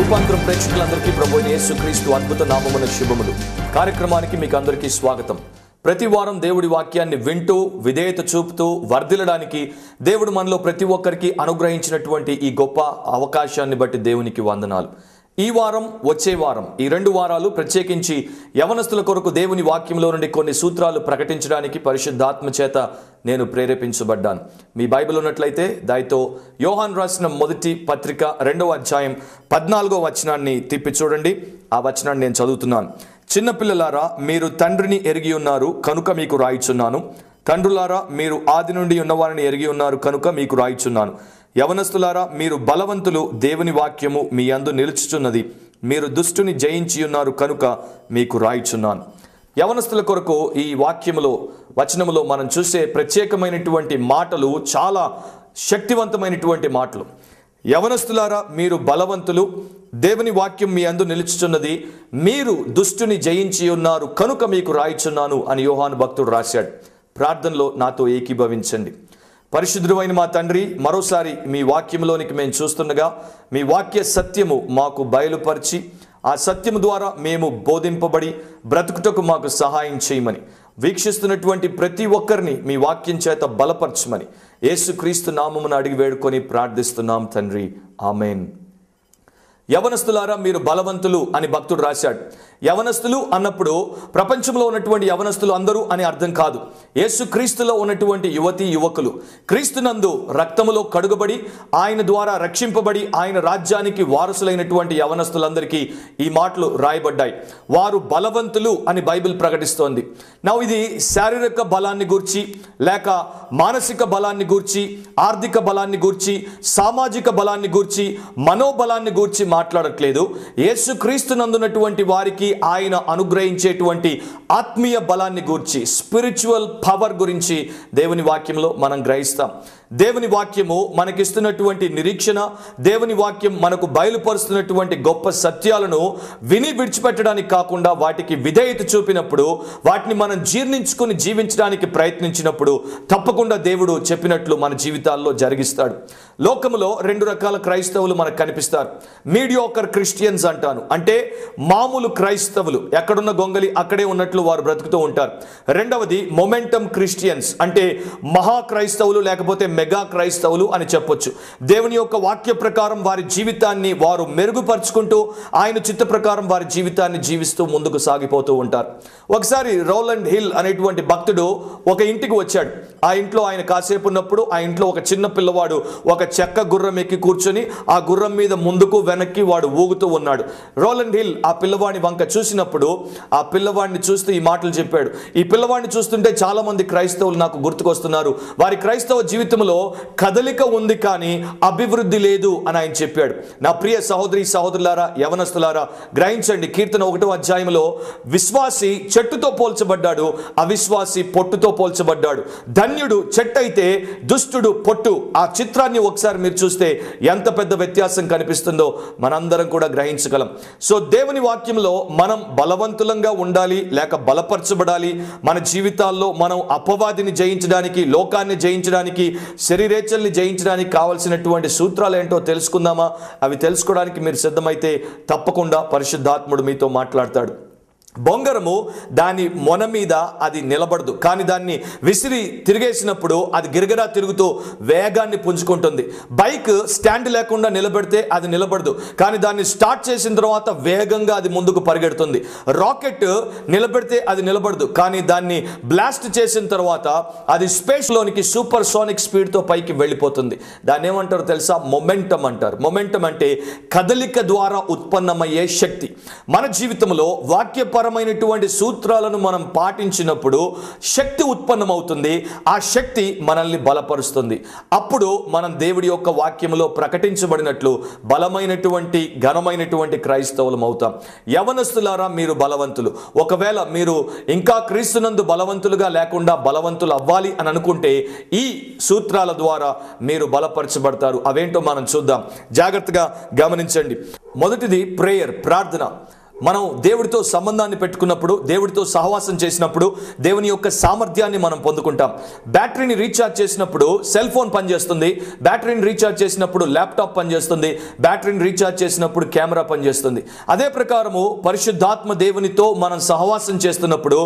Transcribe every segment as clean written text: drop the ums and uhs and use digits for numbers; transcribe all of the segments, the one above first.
రూపాంతరం ప్రేక్షకులందరికీ ప్రభువైన యేసుక్రీస్తు అద్భుత నామమున శుభములు కార్యక్రమానికి మీకు అందరికీ స్వాగతం. ప్రతి వారం దేవుడి వాక్యాన్ని వింటూ విధేయత చూపుతూ వర్ధిల్లడానికి దేవుడు మనలో ప్రతి ఒక్కరికి అనుగ్రహించినటువంటి ఈ గొప్ప అవకాశాన్ని బట్టి దేవునికి వందనాలు. ఈ వారం వచ్చే వారం ఈ 2 వారాలు ప్రత్యేకించి యవనస్తుల కొరకు దేవుని వాక్యంలో నుండి కొన్ని సూత్రాలు ప్రకటించడానికి పరిశుద్ధాత్మ చేత నేను ప్రేరేపించబడ్డాను. మీ బైబిల్ ఉన్నట్లయితే దానితో యోహాను రాసిన మొదటి పత్రిక 2వ అధ్యాయం 14వ వచనాన్ని తిప్పి చూడండి. ఆ వచనాన్ని నేను చదువుతున్నాను. చిన్నపిల్లలారా, మీరు తండ్రిని ఎరిగి ఉన్నారు కనుక మీకు రాయిచున్నాను. తండ్రులారా, మీరు ఆది నుండి ఉన్నవారిని ఎరిగి ఉన్నారు కనుక మీకు రాయిచున్నాను. యవనస్తులారా, మీరు బలవంతులు, దేవుని వాక్యము మీ యందు నిలుచుచున్నది. మీరు దుష్టుని జయించి ఉన్నారు కనుక మీకు రాయిచున్నాను. యవనస్తుల కొరకు ఈ వాక్యములో వచనములో మనం చూసే ప్రత్యేకమైనటువంటి మాటలు చాలా శక్తివంతమైనటువంటి మాటలు. యవనస్తులారా, మీరు బలవంతులు, దేవుని వాక్యం మీ యందు నిలుచుచున్నది. మీరు దుష్టుని జయించి ఉన్నారు కనుక మీకు రాయిచున్నాను అని యోహాను భక్తుడు రాశాడు. ప్రార్థనలో నాతో ఏకీభవించండి. పరిశుద్ధుడైన మా తండ్రి, మరోసారి మీ వాక్యంలోనికి మేము చూస్తుండగా మీ వాక్య సత్యము మాకు బయలుపరిచి ఆ సత్యము ద్వారా మేము బోధింపబడి బ్రతుకుటకు మాకు సహాయం చేయమని, వీక్షిస్తున్నటువంటి ప్రతి ఒక్కరిని మీ వాక్యం చేత బలపరచమని యేసుక్రీస్తు నామమున అడిగి వేడుకొని ప్రార్థిస్తున్నాం తండ్రి, ఆమెన్. యవనస్తులారా, మీరు బలవంతులు అని భక్తుడు రాశాడు. యవనస్తులు అన్నప్పుడు ప్రపంచంలో ఉన్నటువంటి యవనస్తులు అందరూ అని అర్థం కాదు. యేసుక్రీస్తులో ఉన్నటువంటి యువతి యువకులు, క్రీస్తునందు రక్తములో కడుగబడి ఆయన ద్వారా రక్షింపబడి ఆయన రాజ్యానికి వారసులైనటువంటి యవనస్తులందరికీ ఈ మాటలు రాయబడ్డాయి. వారు బలవంతులు అని బైబిల్ ప్రకటిస్తోంది. ఇది శారీరక బలాన్ని గూర్చి లేక మానసిక బలాన్ని గూర్చి, ఆర్థిక బలాన్ని గూర్చి, సామాజిక బలాన్ని గూర్చి, మనోబలాన్ని గూర్చి మాట్లాడట్లేదు. యేసుక్రీస్తునందున్నటువంటి వారికి ఆయన అనుగ్రహించేటువంటి ఆత్మీయ బలాన్ని గూర్చి, స్పిరిచువల్ పవర్ గురించి దేవుని వాక్యంలో మనం గ్రహిస్తాం. దేవుని వాక్యము మనకిస్తున్నటువంటి నిరీక్షణ, దేవుని వాక్యం మనకు బయలుపరుస్తున్నటువంటి గొప్ప సత్యాలను విని విడిచిపెట్టడానికి కాకుండా వాటికి విధేయత చూపినప్పుడు, వాటిని మనం జీర్ణించుకుని జీవించడానికి ప్రయత్నించినప్పుడు తప్పకుండా దేవుడు చెప్పినట్లు మన జీవితాల్లో జరిగిస్తాడు. లోకములో 2 రకాల క్రైస్తవులు మనకు కనిపిస్తారు. మీడియోకర్ క్రిస్టియన్స్ అంటాను, అంటే మామూలు క్రైస్తవులు, ఎక్కడున్న గొంగలి అక్కడే ఉన్నట్లు వారు బ్రతుకుతూ ఉంటారు. రెండవది మొమెంటమ్ క్రిస్టియన్స్, అంటే మహా క్రైస్తవులు లేకపోతే మెగా క్రైస్తవులు అని చెప్పొచ్చు. దేవుని యొక్క వాక్య ప్రకారం వారి జీవితాన్ని వారు మెరుగుపరుచుకుంటూ ఆయన చిత్త ప్రకారం వారి జీవితాన్ని జీవిస్తూ ముందుకు సాగిపోతూ ఉంటారు. ఒకసారి రోలండ్ హిల్ అనేటువంటి భక్తుడు ఒక ఇంటికి వచ్చాడు. ఆ ఇంట్లో ఆయన కాసేపు ఉన్నప్పుడు ఆ ఇంట్లో ఒక చిన్న పిల్లవాడు ఒక చెక్క గుర్రం ఎక్కి కూర్చొని ఆ గుర్రం మీద ముందుకు వెనక్కి వాడు ఊగుతూ ఉన్నాడు. రోలండ్ హిల్ ఆ పిల్లవాడిని వంక చూసినప్పుడు ఆ పిల్లవాడిని చూస్తూ ఈ మాటలు చెప్పాడు. ఈ పిల్లవాడిని చూస్తుంటే చాలా మంది క్రైస్తవులు నాకు గుర్తుకొస్తున్నారు. వారి క్రైస్తవ జీవితంలో కదలిక ఉంది కానీ అభివృద్ధి లేదు అని ఆయన చెప్పాడు. నా ప్రియ సహోదరి సహోదరులారా, యవనస్తులారా, గ్రహించండి. కీర్తన 1వ అధ్యాయంలో విశ్వాసి చెట్టుతో పోల్చబడ్డాడు, అవిశ్వాసి పొట్టుతో పోల్చబడ్డాడు. ధన్యుడు చెట్టు అయితే దుష్టుడు పొట్టు. ఆ చిత్రాన్ని ఒకసారి మీరు చూస్తే ఎంత పెద్ద వ్యత్యాసం కనిపిస్తుందో మనందరం కూడా గ్రహించగలం. సో దేవుని వాక్యంలో మనం బలవంతులంగా ఉండాలి లేక బలపరచబడాలి. మన జీవితాల్లో మనం అపవాదిని జయించడానికి, లోకాన్ని జయించడానికి, శరీరేచ్ఛల్ని జయించడానికి కావలసినటువంటి సూత్రాలు ఏంటో తెలుసుకుందామా? అవి తెలుసుకోవడానికి మీరు సిద్ధమైతే తప్పకుండా పరిశుద్ధాత్ముడు మీతో మాట్లాడతాడు. బొంగరము దాని మొన మీద అది నిలబడదు, కానీ దాన్ని విసిరి తిరిగేసినప్పుడు అది గిరగిరా తిరుగుతూ వేగాన్ని పుంజుకుంటుంది. బైక్ స్టాండ్ లేకుండా నిలబెడితే అది నిలబడదు, కానీ దాన్ని స్టార్ట్ చేసిన తర్వాత వేగంగా అది ముందుకు పరిగెడుతుంది. రాకెట్ నిలబెడితే అది నిలబడదు, కానీ దాన్ని బ్లాస్ట్ చేసిన తర్వాత అది స్పేస్లోనికి సూపర్ సోనిక్ స్పీడ్తో పైకి వెళ్ళిపోతుంది. దాన్ని ఏమంటారు తెలుసా? మొమెంటం అంటారు. మొమెంటం అంటే కదలిక ద్వారా ఉత్పన్నమయ్యే శక్తి. మన జీవితంలో వాక్యపరమైనటువంటి సూత్రాలను మనం పాటించినప్పుడు శక్తి ఉత్పన్నమవుతుంది. ఆ శక్తి మనల్ని బలపరుస్తుంది. అప్పుడు మనం దేవుడి యొక్క వాక్యములో ప్రకటించబడినట్లు బలమైనటువంటి ఘనమైనటువంటి క్రైస్తవులం అవుతాం. యవనస్తులారా, మీరు బలవంతులు. ఒకవేళ మీరు ఇంకా క్రీస్తునందు బలవంతులుగా లేకుండా బలవంతులు అవ్వాలి అని అనుకుంటే ఈ సూత్రాల ద్వారా మీరు బలపరచబడతారు. అవేంటో మనం చూద్దాం. జాగ్రత్తగా గమనించండి. మొదటిది ప్రేయర్, ప్రార్థన. మనం దేవుడితో సంబంధాన్ని పెట్టుకున్నప్పుడు, దేవుడితో సహవాసం చేసినప్పుడు దేవుని యొక్క సామర్థ్యాన్ని మనం పొందుకుంటాం. బ్యాటరీని రీఛార్జ్ చేసినప్పుడు సెల్ ఫోన్ పనిచేస్తుంది, బ్యాటరీని రీఛార్జ్ చేసినప్పుడు ల్యాప్టాప్ పనిచేస్తుంది, బ్యాటరీని రీఛార్జ్ చేసినప్పుడు కెమెరా పనిచేస్తుంది. అదే ప్రకారము పరిశుద్ధాత్మ దేవునితో మనం సహవాసం చేస్తున్నప్పుడు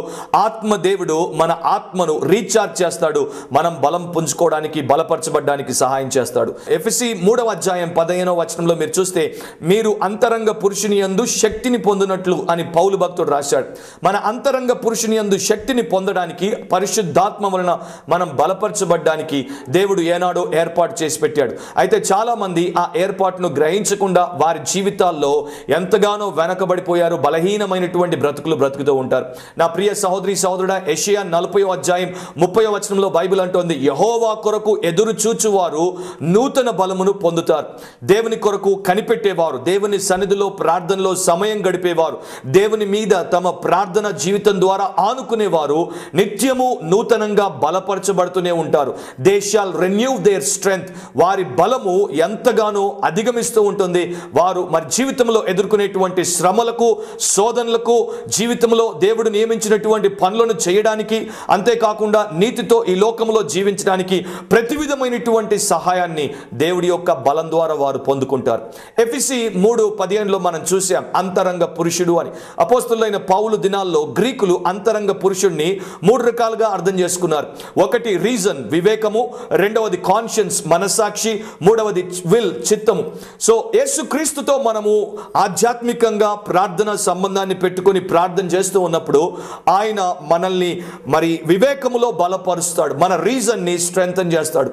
ఆత్మ దేవుడు మన ఆత్మను రీఛార్జ్ చేస్తాడు, మనం బలం పుంజుకోవడానికి, బలపరచబడడానికి సహాయం చేస్తాడు. ఎఫెసీ 3వ అధ్యాయం 15వ వచనంలో మీరు చూస్తే, మీరు అంతరంగ పురుషుని యందు శక్తిని పొందినట్లు అని పౌలు భక్తుడు రాశాడు. మన అంతరంగ పురుషుని యందు శక్తిని పొందడానికి, పరిశుద్ధాత్మ వలన మనం బలపరచబడ్డానికి దేవుడు ఏనాడో ఏర్పాటు చేసి పెట్టాడు. అయితే చాలా మంది ఆ ఏర్పాటును గ్రహించకుండా వారి జీవితాల్లో ఎంతగానో వెనకబడిపోయారు, బలహీనమైనటువంటి బ్రతుకులు బ్రతుకుతూ ఉంటారు. నా ప్రియ సహోదరి సహోదరుడా, యెషయా 40వ అధ్యాయం 30వ వచనంలో బైబిల్ అంటోంది, యెహోవా కొరకు ఎదురు చూచువారు నూతన బలమును పొందుతారు. దేవుని కొరకు కనిపెట్టేవారు, దేవుని సన్నిధిలో ప్రార్థనలో సమయం గడిపేవారు, దేవుని మీద తమ ప్రార్థన జీవితం ద్వారా ఆనుకునేవారు నిత్యము నూతనంగా బలపరచబడుతూనే ఉంటారు. They shawl renew there strength. వారి బలము ఎంతగానో అధిగమిస్తూ ఉంటుంది. వారు మరి జీవితంలో ఎదుర్కొనేటువంటి శ్రమలకు, శోధనలకు, జీవితంలో దేవుడు నియమించినటువంటి పనులను చేయడానికి, అంతేకాకుండా నీతితో ఈ లోకంలో జీవించడానికి ప్రతి విధమైనటువంటి సహాయాన్ని దేవుడి యొక్క బలం ద్వారా వారు పొందుకుంటారు. ఎఫెసీ 3:15లో మనం చూసాం అంతరంగ పురుషుడు అని. అపోస్తలులైన పౌలు దినాల్లో గ్రీకులు అంతరంగ పురుషుడిని 3 రకాలుగా అర్థం చేసుకున్నారు. ఒకటి రీజన్, వివేకము, రెండవది కాన్షియన్స్, మనసాక్షి, మూడవది విల్, చిత్తము. సో యేసుక్రీస్తుతో మనము ఆధ్యాత్మికంగా ప్రార్థన సంబంధాన్ని పెట్టుకొని ప్రార్థన చేస్తూ ఉన్నప్పుడు ఆయన మనల్ని మరి వివేకములో బలపరుస్తాడు, మన రీజన్ని స్ట్రెంగ్తన్ చేస్తాడు.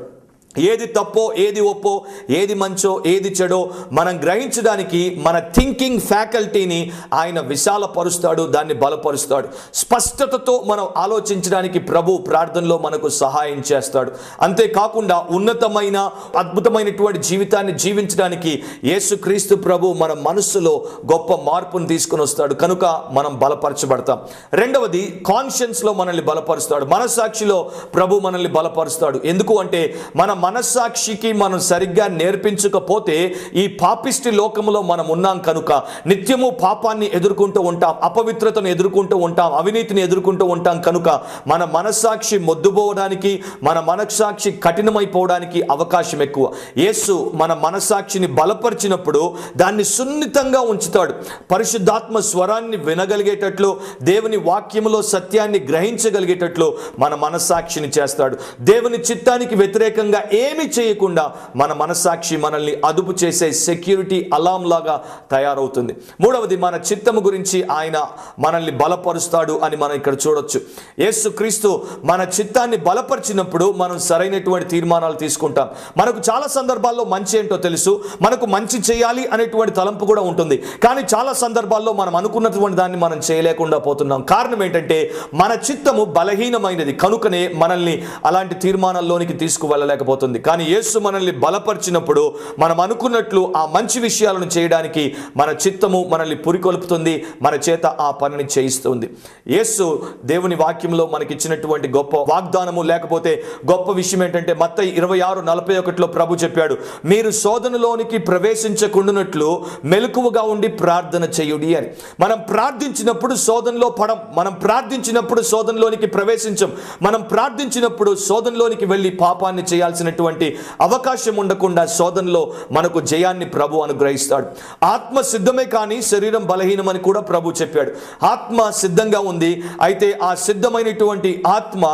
ఏది తప్పో, ఏది ఒప్పో, ఏది మంచో, ఏది చెడో మనం గ్రహించడానికి మన థింకింగ్ ఫ్యాకల్టీని ఆయన విశాలపరుస్తాడు, దాన్ని బలపరుస్తాడు. స్పష్టతతో మనం ఆలోచించడానికి ప్రభు ప్రార్థనలో మనకు సహాయం చేస్తాడు. అంతేకాకుండా ఉన్నతమైన అద్భుతమైనటువంటి జీవితాన్ని జీవించడానికి యేసుక్రీస్తు ప్రభు మన మనస్సులో గొప్ప మార్పును తీసుకుని వస్తాడు, కనుక మనం బలపరచబడతాం. రెండవది కాన్షియన్స్లో మనల్ని బలపరుస్తాడు, మనస్సాక్షిలో ప్రభు మనల్ని బలపరుస్తాడు. ఎందుకు అంటే మన మనస్సాక్షికి మనం సరిగ్గా నేర్పించకపోతే ఈ పాపిష్టి లోకంలో మనం ఉన్నాం కనుక నిత్యము పాపాన్ని ఎదుర్కొంటూ ఉంటాం, అపవిత్రతను ఎదుర్కొంటూ ఉంటాం, అవినీతిని ఎదుర్కొంటూ ఉంటాం. కనుక మన మనస్సాక్షి మొద్దుపోవడానికి, మన మనస్సాక్షి కఠినమైపోవడానికి అవకాశం ఎక్కువ. యేసు మన మనస్సాక్షిని బలపరిచినప్పుడు దాన్ని సున్నితంగా ఉంచుతాడు. పరిశుద్ధాత్మ స్వరాన్ని వినగలిగేటట్లు, దేవుని వాక్యములో సత్యాన్ని గ్రహించగలిగేటట్లు మన మనస్సాక్షిని చేస్తాడు. దేవుని చిత్తానికి వ్యతిరేకంగా ఏమి చేయకుండా మన మనస్సాక్షి మనల్ని అదుపు చేసే సెక్యూరిటీ అలాం లాగా తయారవుతుంది. మూడవది, మన చిత్తము గురించి ఆయన మనల్ని బలపరుస్తాడు అని మనం ఇక్కడ చూడొచ్చు. యేసుక్రీస్తు మన చిత్తాన్ని బలపరిచినప్పుడు మనం సరైనటువంటి తీర్మానాలు తీసుకుంటాం. మనకు చాలా సందర్భాల్లో మంచి ఏంటో తెలుసు, మనకు మంచి చేయాలి అనేటువంటి తలంపు కూడా ఉంటుంది. కానీ చాలా సందర్భాల్లో మనం అనుకున్నటువంటి దాన్ని మనం చేయలేకుండా పోతున్నాం. కారణం ఏంటంటే మన చిత్తము బలహీనమైనది, కనుకనే మనల్ని అలాంటి తీర్మానాల్లోనికి తీసుకువెళ్ళలేకపోతుంది. కానీ యేసు మనల్ని బలపరిచినప్పుడు మనం అనుకున్నట్లు ఆ మంచి విషయాలను చేయడానికి మన చిత్తము మనల్ని పురికొల్పుతుంది, మన చేత ఆ పనిని చేయిస్తుంది. యేసు దేవుని వాక్యంలో మనకి ఇచ్చినటువంటి గొప్ప వాగ్దానము, లేకపోతే గొప్ప విషయం ఏంటంటే మత్తయి 26:41లో ప్రభు చెప్పాడు, మీరు శోధనలోనికి ప్రవేశించకుండానట్లు మెలకువగా ఉండి ప్రార్థన చేయుడి అని. మనం ప్రార్థించినప్పుడు శోధనలో పడం, మనం ప్రార్థించినప్పుడు శోధనలోనికి ప్రవేశించం, మనం ప్రార్థించినప్పుడు శోధనలోనికి వెళ్ళి పాపాన్ని చేయాల్సినటువంటి అవకాశం ఉండకుండా శోధనలో మనకు జయాన్ని ప్రభు అనుగ్రహిస్తాడు. ఆత్మ సిద్ధమే కానీ శరీరం బలహీనమని కూడా ప్రభు చెప్పాడు. ఆత్మ సిద్ధంగా ఉంది, అయితే ఆ సిద్ధమైనటువంటి ఆత్మ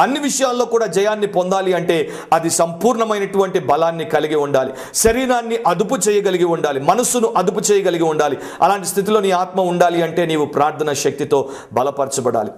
అన్ని విషయాల్లో కూడా జయాన్ని పొందాలి అంటే అది సంపూర్ణమైనటువంటి బలాన్ని కలిగి ఉండాలి, శరీరాన్ని అదుపు చేయగలిగి ఉండాలి, మనస్సును అదుపు చేయగలిగి ఉండాలి. అలాంటి స్థితిలో నీ ఆత్మ ఉండాలి అంటే నీవు ప్రార్థన శక్తితో బలపరచబడాలి.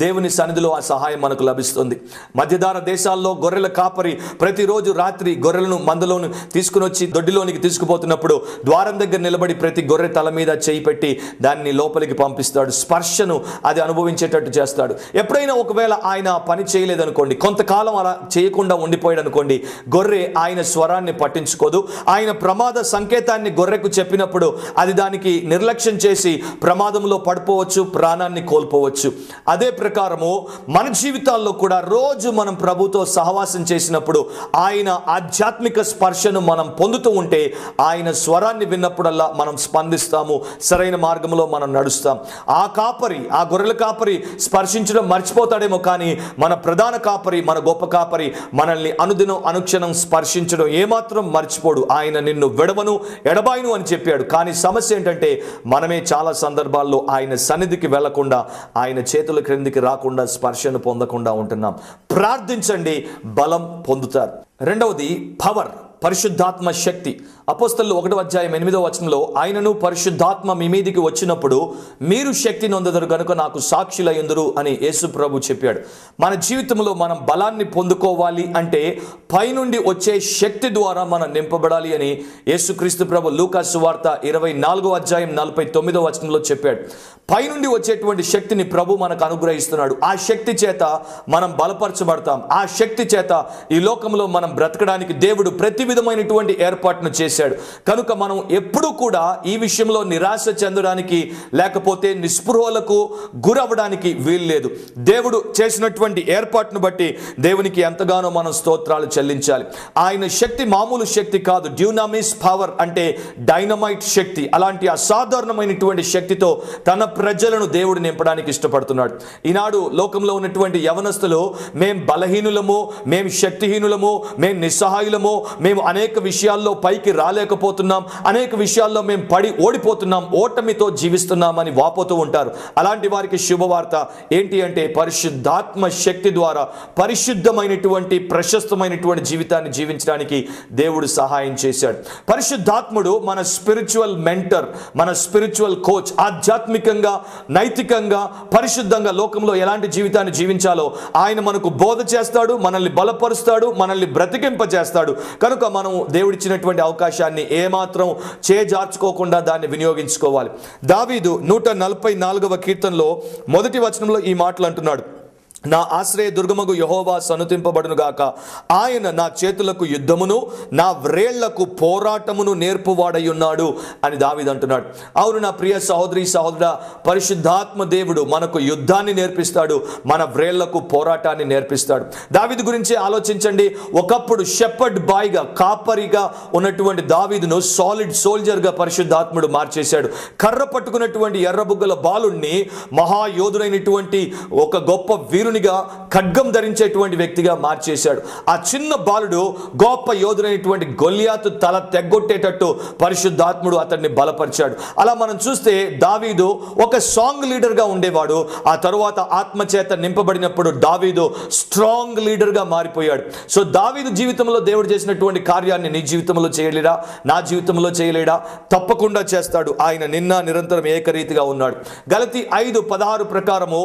దేవుని సన్నిధిలో ఆ సహాయం మనకు లభిస్తుంది. మధ్యధార దేశాల్లో గొర్రెల కాపరి ప్రతిరోజు రాత్రి గొర్రెలను మందలోను తీసుకుని వచ్చి దొడ్డిలోనికి తీసుకుపోతున్నప్పుడు ద్వారం దగ్గర నిలబడి ప్రతి గొర్రె తల మీద చేయి పెట్టి దాన్ని లోపలికి పంపిస్తాడు, స్పర్శను అది అనుభవించేటట్టు చేస్తాడు. ఎప్పుడైనా ఒకవేళ ఆయన పని చేయలేదనుకోండి, కొంతకాలం అలా చేయకుండా ఉండిపోయాడు అనుకోండి, గొర్రె ఆయన స్వరాన్ని పట్టించుకోదు. ఆయన ప్రమాద సంకేతాన్ని గొర్రెకు చెప్పినప్పుడు అది దానికి నిర్లక్ష్యం చేసి ప్రమాదంలో పడిపోవచ్చు, ప్రాణాన్ని కోల్పోవచ్చు. అదే ప్రకారము మన జీవితాల్లో కూడా రోజు మనం ప్రభుతో సహవాసం చేసినప్పుడు ఆయన ఆధ్యాత్మిక స్పర్శను మనం పొందుతూ ఉంటే ఆయన స్వరాన్ని విన్నప్పుడల్లా మనం స్పందిస్తాము, సరైన మార్గంలో మనం నడుస్తాం. ఆ గొర్రెల కాపరి స్పర్శించడం మర్చిపోతాడేమో, కానీ మన ప్రధాన కాపరి, మన గొప్ప కాపరి మనల్ని అనుదినం అనుక్షణం స్పర్శించడం ఏమాత్రం మర్చిపోడు. ఆయన నిన్ను విడవను ఎడబాయను అని చెప్పాడు. కానీ సమస్య ఏంటంటే మనమే చాలా సందర్భాల్లో ఆయన సన్నిధికి వెళ్లకుండా, ఆయన చేతుల క్రిందికి రాకుండా, స్పర్శను పొందకుండా ఉంటున్నాం. ప్రార్థించండి, బలం పొందుతారు. రెండవది పవర్, పరిశుద్ధాత్మ శక్తి. అపోస్తలులు 1:8 ఆయనను పరిశుద్ధాత్మ మీ మీదికి వచ్చినప్పుడు మీరు శక్తి నొందెదరు గనుక నాకు సాక్షులయ్యుందురు అని యేసు ప్రభు చెప్పాడు. మన జీవితంలో మనం బలాన్ని పొందుకోవాలి అంటే పైనుండి వచ్చే శక్తి ద్వారా మనం నింపబడాలి అని యేసుక్రీస్తు ప్రభు లూకా సువార్త 24:49 చెప్పాడు. పైనుండి వచ్చేటువంటి శక్తిని ప్రభు మనకు అనుగ్రహిస్తున్నాడు. ఆ శక్తి చేత మనం బలపరచబడతాం. ఆ శక్తి చేత ఈ లోకంలో మనం బ్రతకడానికి దేవుడు ప్రతి విధమైనటువంటి ఏర్పాటును చేశాడు. కనుక మనం ఎప్పుడూ కూడా ఈ విషయంలో నిరాశ చెందడానికి లేకపోతే నిస్పృహలకు గురవడానికి వీల్లేదు. దేవుడు చేసినటువంటి ఏర్పాటును బట్టి దేవునికి ఎంతగానో మనం స్తోత్రాలు చెల్లించాలి. ఆయన శక్తి మామూలు శక్తి కాదు. డ్యూనామిస్ పవర్ అంటే డైనమైట్ శక్తి. అలాంటి అసాధారణమైనటువంటి శక్తితో తన ప్రజలను దేవుడు నింపడానికి ఇష్టపడుతున్నాడు. ఈనాడు లోకంలో ఉన్నటువంటి యవనస్తులు మేం బలహీనులము, మేం శక్తిహీనులము, మేం నిస్సహాయులము, మేము అనేక విషయాల్లో పైకి రాలేకపోతున్నాం, అనేక విషయాల్లో మేము పడి ఓడిపోతున్నాం, ఓటమితో జీవిస్తున్నామని వాపోతూ ఉంటారు. అలాంటి వారికి శుభవార్త ఏంటి అంటే పరిశుద్ధాత్మ శక్తి ద్వారా పరిశుద్ధమైనటువంటి ప్రశస్తమైనటువంటి జీవితాన్ని జీవించడానికి దేవుడు సహాయం చేశాడు. పరిశుద్ధాత్ముడు మన స్పిరిచువల్ మెంటర్, మన స్పిరిచువల్ కోచ్. ఆధ్యాత్మికంగా, నైతికంగా, పరిశుద్ధంగా లోకంలో ఎలాంటి జీవితాన్ని జీవించాలో ఆయన మనకు బోధ చేస్తాడు, మనల్ని బలపరుస్తాడు, మనల్ని బ్రతికింపజేస్తాడు. కనుక మనం దేవుడిచ్చినటువంటి అవకాశాన్ని ఏమాత్రం చేజార్చుకోకుండా దాన్ని వినియోగించుకోవాలి. దావీదు 144వ కీర్తనలో 1వ వచనంలో ఈ మాటలు అంటున్నాడు. నా ఆశ్రయ దుర్గమగు యెహోవా సనుతింపబడును గాక. ఆయన నా చేతులకు యుద్ధమును నా వ్రేళ్లకు పోరాటమును నేర్పువాడై ఉన్నాడు అని దావీదు అంటున్నాడు. అవును నా ప్రియ సహోదరి సహోదరా, పరిశుద్ధాత్మ దేవుడు మనకు యుద్ధాన్ని నేర్పిస్తాడు, మన వ్రేళ్లకు పోరాటాన్ని నేర్పిస్తాడు. దావీదు గురించి ఆలోచించండి. ఒకప్పుడు షెపర్డ్ బాయ్గా, కాపరిగా ఉన్నటువంటి దావీదును సాలిడ్ సోల్జర్గా పరిశుద్ధాత్ముడు మార్చేశాడు. కర్ర పట్టుకున్నటువంటి ఎర్రబుగ్గల బాలుణ్ణి మహాయోధుడైనటువంటి ఒక గొప్ప వీరునిగా, ఖడ్గం ధరించేటువంటి వ్యక్తిగా మార్చేశాడు. ఆ చిన్న బాలుడు గొప్ప యోధుడైనటువంటి గొల్లియాతు తల తెగ్గొట్టేటట్టు పరిశుద్ధాత్ముడు అతన్ని బలపరిచాడు. అలా మనం చూస్తే దావీదు ఒక సాంగ్ లీడర్గా ఉండేవాడు. ఆ తరువాత ఆత్మచేత నింపబడినప్పుడు దావీదు స్ట్రాంగ్ లీడర్గా మారిపోయాడు. సో దావీదు జీవితంలో దేవుడు చేసినటువంటి కార్యాన్ని నీ జీవితంలో చేయలేడా? నా జీవితంలో చేయలేడా? తప్పకుండా చేస్తాడు. ఆయన నిన్న నిరంతరం ఏకరీతిగా ఉన్నాడు. గలతీ 5:16 ప్రకారము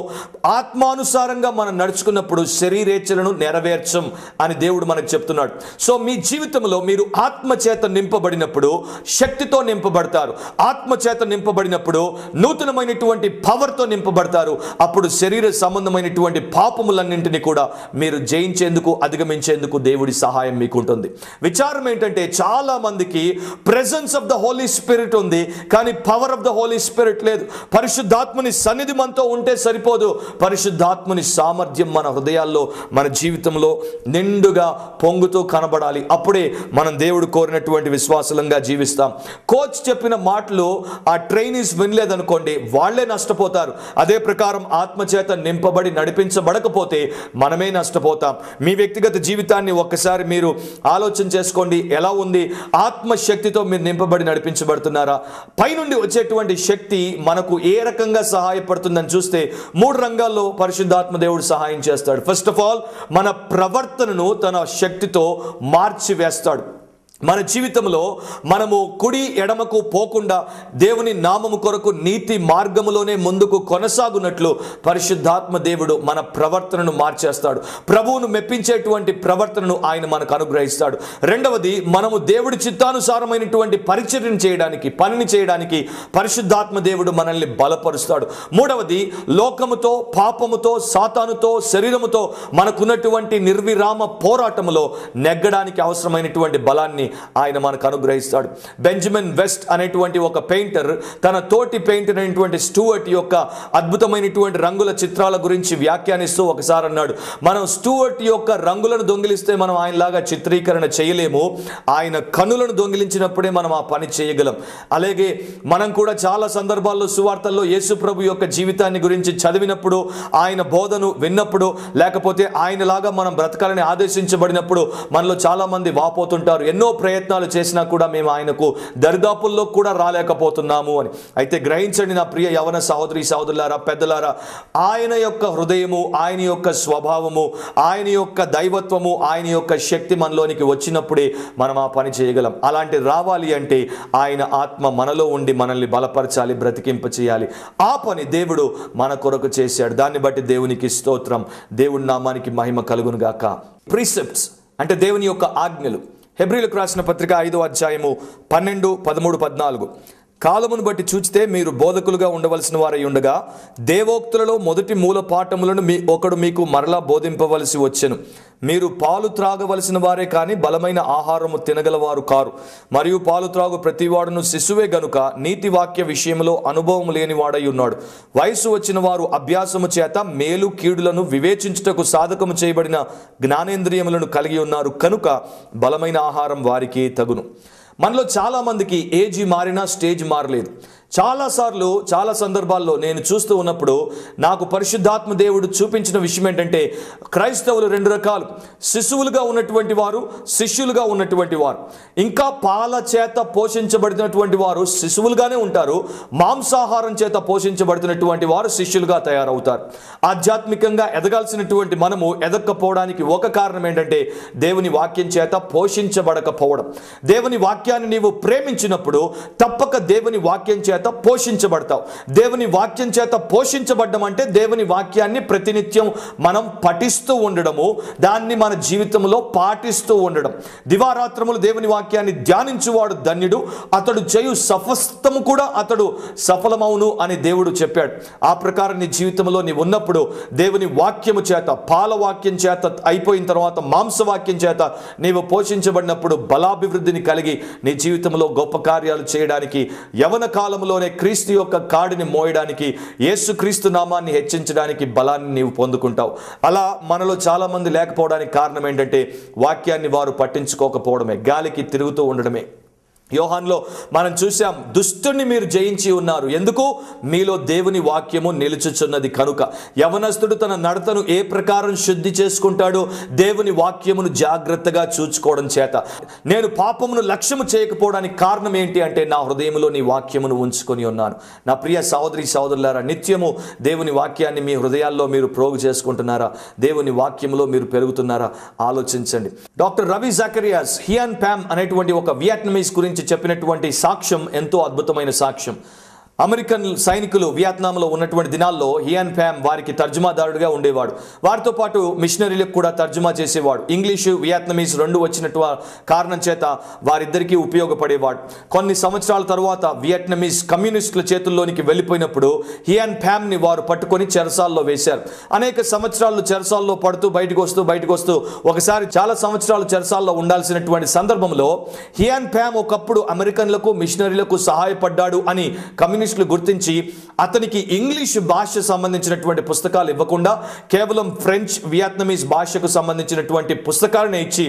ఆత్మానుసారంగా మనం నడుచుకున్నప్పుడు శరీరేచ్ఛలను నెరవేర్చం అని దేవుడు మనకు చెప్తున్నాడు. సో మీ జీవితంలో మీరు ఆత్మచేత నింపబడినప్పుడు శక్తితో నింపబడతారు. ఆత్మచేత నింపబడినప్పుడు నూతనమైనటువంటి పవర్తో నింపబడతారు. అప్పుడు శరీర సంబంధమైనటువంటి పాపములన్నింటినీ కూడా మీరు జయించేందుకు, అధిగమించేందుకు దేవుడి సహాయం మీకు ఉంటుంది. విచారం ఏంటంటే చాలా మందికి presence of the holy spirit ఉంది, కానీ power of the holy spirit లేదు. పరిశుద్ధాత్మని సన్నిధి మనతో ఉంటే సరిపోదు. పరిశుద్ధాత్మని సామర్థ్యం మన హృదయాల్లో, మన జీవితంలో నిండుగా పొంగుతూ కనబడాలి. అప్పుడే మనం దేవుడు కోరినటువంటి విశ్వాసంగా జీవిస్తాం. కోచ్ చెప్పిన మాటలు ఆ ట్రైనీస్ వినలేదనుకోండి, వాళ్లే నష్టపోతారు. అదే ప్రకారం ఆత్మచేత నింపబడి నడిపించబడకపోతే మనమే నష్టపోతాం. మీ వ్యక్తిగత జీవితాన్ని ఒక్కసారి మీరు ఆలోచన చేసుకోండి. ఎలా ఉంది? ఆత్మశక్తితో మీరు నింపబడి నడిపించబడుతున్నారా? పైనుండి వచ్చేటువంటి శక్తి మనకు ఏ రకంగా సహాయపడుతుందని చూస్తే 3 రంగాల్లో పరిశుద్ధాత్మ దేవుడు సహాయం చేస్తాడు. ఫస్ట్ ఆఫ్ ఆల్ మన ప్రవర్తనను తన శక్తితో మార్చివేస్తాడు. మన జీవితంలో మనము కుడి ఎడమకు పోకుండా దేవుని నామము కొరకు నీతి మార్గములోనే ముందుకు కొనసాగునట్లు పరిశుద్ధాత్మ దేవుడు మన ప్రవర్తనను మార్చేస్తాడు. ప్రభువును మెప్పించేటువంటి ప్రవర్తనను ఆయన మనకు అనుగ్రహిస్తాడు. రెండవది, మనము దేవుడి చిత్తానుసారమైనటువంటి పరిచర్యను చేయడానికి, పనిని చేయడానికి పరిశుద్ధాత్మ దేవుడు మనల్ని బలపరుస్తాడు. మూడవది, లోకముతో, పాపముతో, సాతానుతో, శరీరముతో మనకున్నటువంటి నిర్విరామ పోరాటములో నెగ్గడానికి అవసరమైనటువంటి బలాన్ని ఆయన మనకు అనుగ్రహిస్తాడు. బెంజమిన్ వెస్ట్ అనేటువంటి ఒక పెయింటర్ తన తోటి పెయింటర్ అయినటువంటి స్టూవర్ట్ యొక్క అద్భుతమైనటువంటి రంగుల చిత్రాల గురించి వ్యాఖ్యానిస్తూ ఒకసారి అన్నాడు, మనం స్టూవర్ట్ యొక్క రంగులను దొంగిలిస్తే మనం ఆయనలాగా చిత్రీకరణ చేయలేము, ఆయన కనులను దొంగిలించినప్పుడే మనం ఆ పని చేయగలం. అలాగే మనం కూడా చాలా సందర్భాల్లో సువార్తల్లో యేసు ప్రభు యొక్క జీవితాన్ని గురించి చదివినప్పుడు, ఆయన బోధను విన్నప్పుడు, లేకపోతే ఆయనలాగా మనం బ్రతకాలని ఆదేశించబడినప్పుడు మనలో చాలా మంది వాపోతుంటారు, ఎన్నో ప్రయత్నాలు చేసినా కూడా మేము ఆయనకు దరిదాపుల్లో కూడా రాలేకపోతున్నాము అని. అయితే గ్రహించండి నా ప్రియ యవన సహోదరి సహోదరులారా, పెద్దలారా, ఆయన యొక్క హృదయము, ఆయన యొక్క స్వభావము, ఆయన యొక్క దైవత్వము, ఆయన యొక్క శక్తి మనలోనికి వచ్చినప్పుడే మనం ఆ పని చేయగలం. అలాంటి రావాలి అంటే ఆయన ఆత్మ మనలో ఉండి మనల్ని బలపరచాలి, బ్రతికింప చేయాలి. ఆ పని దేవుడు మన కొరకు చేశాడు. దాన్ని బట్టి దేవునికి స్తోత్రం, దేవుని నామానికి మహిమ కలుగును గాక. ప్రిసెప్ట్స్ అంటే దేవుని యొక్క ఆజ్ఞలు. హెబ్రీలకు రాసిన పత్రిక 5వ అధ్యాయము 12, 13, 14. కాలమును బట్టి చూచితే మీరు బోధకులుగా ఉండవలసిన వారై ఉండగా దేవోక్తులలో మొదటి మూల పాఠములను ఒకడు మీకు మరలా బోధింపవలసి వచ్చెను. మీరు పాలు త్రాగవలసిన వారే కానీ బలమైన ఆహారము తినగలవారు కారు. మరియు పాలు త్రాగు ప్రతివాడును శిశువే గనుక నీతి వాక్య విషయంలో అనుభవం లేని వాడై ఉన్నాడు. వయసు వచ్చిన వారు అభ్యాసము చేత మేలు కీడులను వివేచించుటకు సాధకము చేయబడిన జ్ఞానేంద్రియములను కలిగి ఉన్నారు కనుక బలమైన ఆహారం వారికి తగును. మనలో చాలా మందికి ఏజీ మారినా స్టేజ్ మారలేదు. చాలాసార్లు చాలా సందర్భాల్లో నేను చూస్తూ ఉన్నప్పుడు నాకు పరిశుద్ధాత్మ దేవుడు చూపించిన విషయం ఏంటంటే, క్రైస్తవులు 2 రకాలు, శిశువులుగా ఉన్నటువంటి వారు, శిష్యులుగా ఉన్నటువంటి వారు. ఇంకా పాల చేత పోషించబడినటువంటి వారు శిశువులుగానే ఉంటారు, మాంసాహారం చేత పోషించబడుతున్నటువంటి వారు శిష్యులుగా తయారవుతారు. ఆధ్యాత్మికంగా ఎదగాల్సినటువంటి మనము ఎదగకపోవడానికి ఒక కారణం ఏంటంటే దేవుని వాక్యం చేత పోషించబడకపోవడం. దేవుని వాక్యాన్ని నీవు ప్రేమించినప్పుడు తప్పక దేవుని వాక్యం చేత పోషించబడతావు. దేవుని వాక్యం చేత పోషించబడ్డం అంటే దేవుని వాక్యాన్ని ప్రతినిత్యం మనం పఠిస్తూ ఉండడము, దాన్ని మన జీవితంలో పాటిస్తూ ఉండడం. దివారాత్రములు దేవుని వాక్యాన్ని ధ్యానించువాడు ధన్యుడు, అతడు చేయు సఫస్తము కూడా అతడు సఫలమవును అని దేవుడు చెప్పాడు. ఆ ప్రకారం నీ జీవితంలో నీవు ఉన్నప్పుడు దేవుని వాక్యము చేత, పాల వాక్యం చేత అయిపోయిన తర్వాత మాంసవాక్యం చేత నీవు పోషించబడినప్పుడు బలాభివృద్ధిని కలిగి నీ జీవితంలో గొప్ప కార్యాలు చేయడానికి, యవన కాలంలోనే క్రీస్తు యొక్క కాడిని మోయడానికి, యేసుక్రీస్తు నామాన్ని హెచ్చించడానికి బలాన్ని నీవు పొందుకుంటావు. అలా మనలో చాలా మంది లేకపోవడానికి కారణం ఏంటంటే వాక్యాన్ని వారు పట్టించుకోకపోవడమే, గాలికి తిరుగుతూ ఉండడమే. యోహాన్లో మనం చూసాం, దుష్టుని మీరు జయించి ఉన్నారు, ఎందుకు? మీలో దేవుని వాక్యము నిలుచుచున్నది కనుక. యవనస్తుడు తన నడతను ఏ ప్రకారం శుద్ధి చేసుకుంటాడో దేవుని వాక్యమును జాగ్రత్తగా చూచుకోవడం చేత. నేను పాపమును లక్ష్యము చేయకపోవడానికి కారణం ఏంటి అంటే నా హృదయంలో నీ వాక్యమును ఉంచుకొని ఉన్నాను. నా ప్రియ సహోదరి సహోదరులారా, నిత్యము దేవుని వాక్యాన్ని మీ హృదయాల్లో మీరు ప్రోగు చేసుకుంటున్నారా? దేవుని వాక్యంలో మీరు పెరుగుతున్నారా? ఆలోచించండి. డాక్టర్ రవి జకరియాస్ హియాన్ ప్యామ్ అనేటువంటి ఒక వియట్నమీస్ గురించి చెప్పినటువంటి సాక్ష్యం ఎంతో అద్భుతమైన సాక్ష్యం. అమెరికన్ సైనికులు వియత్నాంలో ఉన్నటువంటి దినాల్లో హియాన్ ప్యామ్ వారికి తర్జుమాదారుడిగా ఉండేవాడు. వారితో పాటు మిషనరీలకు కూడా తర్జుమా చేసేవాడు. ఇంగ్లీషు, వియత్నమీస్ 2 వచ్చినట్టు కారణం చేత వారిద్దరికీ ఉపయోగపడేవాడు. కొన్ని సంవత్సరాల తర్వాత వియట్నమీస్ కమ్యూనిస్టుల చేతుల్లోనికి వెళ్ళిపోయినప్పుడు హియాన్ ప్యామ్ని వారు పట్టుకొని చెరసాల్లో వేశారు. అనేక సంవత్సరాలు చెరసాల్లో పడుతూ బయటకు వస్తూ ఒకసారి చాలా సంవత్సరాలు చెరసాల్లో ఉండాల్సినటువంటి సందర్భంలో హియాన్ ప్యామ్ ఒకప్పుడు అమెరికన్లకు, మిషనరీలకు సహాయపడ్డాడు అని కమ్యూనిస్టులు గుర్తించి అతనికి ఇంగ్లీష్ భాష సంబంధించినటువంటి పుస్తకాలు ఇవ్వకుండా కేవలం ఫ్రెంచ్, వియత్నమీస్ భాషకు సంబంధించినటువంటి పుస్తకాలను ఇచ్చి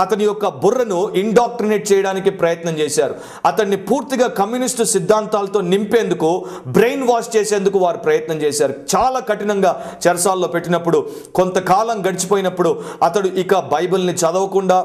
అతని యొక్క బుర్రను ఇండాక్ట్రినేట్ చేయడానికి ప్రయత్నం చేశారు. అతన్ని పూర్తిగా కమ్యూనిస్టు సిద్ధాంతాలతో నింపేందుకు, బ్రెయిన్ వాష్ చేసేందుకు వారు ప్రయత్నం చేశారు. చాలా కఠినంగా చెరసాల్లో పెట్టినప్పుడు కొంతకాలం గడిచిపోయినప్పుడు అతడు ఇక బైబిల్ని చదవకుండా,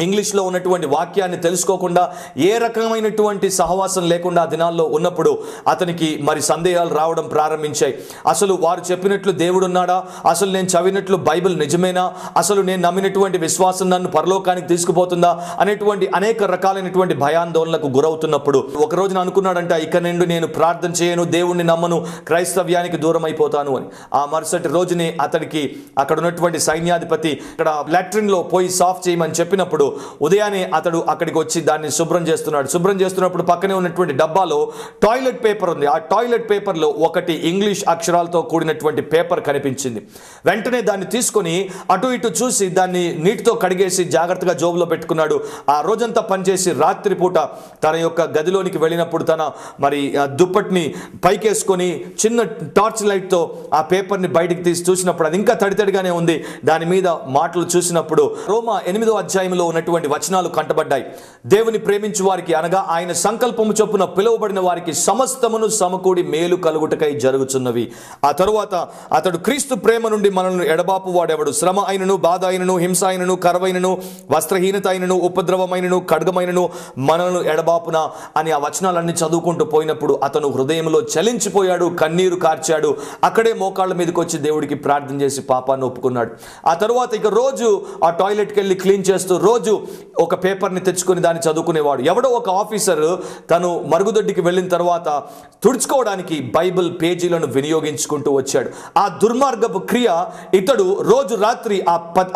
ఇంగ్లీష్లో ఉన్నటువంటి వాక్యాన్ని తెలుసుకోకుండా, ఏ రకమైనటువంటి సహవాసం లేకుండా దినాల్లో ఉన్నప్పుడు అతనికి మరి సందేహాలు రావడం ప్రారంభించాయి. అసలు వారు చెప్పినట్లు దేవుడు ఉన్నాడా? అసలు నేను చదివినట్లు బైబిల్ నిజమేనా? అసలు నేను నమ్మినటువంటి విశ్వాసం నన్ను పరలోకానికి తీసుకుపోతుందా? అనేటువంటి అనేక రకాలైనటువంటి భయాందోళనలకు గురవుతున్నప్పుడు ఒక రోజున అనుకున్నాడంట, ఇక నుండి నేను ప్రార్థన చేయను, దేవుణ్ణి నమ్మను, క్రైస్తవ్యానికి దూరం అయిపోతాను అని. ఆ మరుసటి రోజునే అతడికి అక్కడ ఉన్నటువంటి సైన్యాధిపతి ఇక్కడ లాట్రిన్లో పోయి సాఫ్ చేయమని చెప్పినప్పుడు ఉదయాన్నే అతడు అక్కడికి వచ్చి దాన్ని శుభ్రం చేస్తున్నప్పుడు పక్కనే ఉన్నటువంటి డబ్బాలో టాయిలెట్ పేపర్ ఉంది. ఆ టాయిలెట్ పేపర్లో ఒకటి ఇంగ్లీష్ అక్షరాలతో కూడినటువంటి పేపర్ కనిపించింది. వెంటనే దాన్ని తీసుకొని అటు ఇటు చూసి దాన్ని నీటితో కడిగేసి జాగ్రత్తగా జోబులో పెట్టుకున్నాడు. ఆ రోజంతా పనిచేసి రాత్రిపూట తన యొక్క గదిలోనికి వెళ్ళినప్పుడు తన దుప్పటిని పైకేసుకొని చిన్న టార్చ్ లైట్తో ఆ పేపర్ని బయటికి తీసి చూసినప్పుడు అది ఇంకా తడితడిగానే ఉంది. దాని మీద మాటలు చూసినప్పుడు రోమా 8వ అధ్యాయంలో ఉన్నటువంటి వచనాలు కంటబడ్డాయి. దేవుని ప్రేమించు వారికి అనగా ఆయన సంకల్పము చొప్పున పిలువబడిన వారికి సమస్తమును సమకూడి మేలు కలుగుటకై జరుగుతున్నవి. ఆ తరువాత అతడు క్రీస్తు ప్రేమ నుండి మనల్ని ఎడబాపు వాడెవడు? శ్రమ అయినను, బాధ అయినను, హింస అయినను, కరువైనను, వస్త్రహీనత అయినను, ఉపద్రవమైనను, ఖడ్గమైనను మనల్ని ఎడబాపున అని ఆ వచనాలన్నీ చదువుకుంటూ పోయినప్పుడు అతను హృదయంలో చలించిపోయాడు, కన్నీరు కార్చాడు. అక్కడే మోకాళ్ళ మీదకి వచ్చి దేవుడికి ప్రార్థన చేసి పాపాన్ని ఒప్పుకున్నాడు. ఆ తరువాత ఇక రోజు ఆ టాయిలెట్కి వెళ్ళి క్లీన్ చేస్తూ రోజు ఒక పేపర్ని తెచ్చుకొని దాన్ని చదువుకునేవాడు. ఎవడో ఒక ఆఫీసర్ తను మరుగుదొడ్డికి వెళ్ళిన తర్వాత తుడుచుకోవడానికి బైబిల్ పేజీలను వినియోగించుకుంటూ వచ్చాడు. ఆ దుర్మార్గపు క్రియ ఇతడు రోజు రాత్రి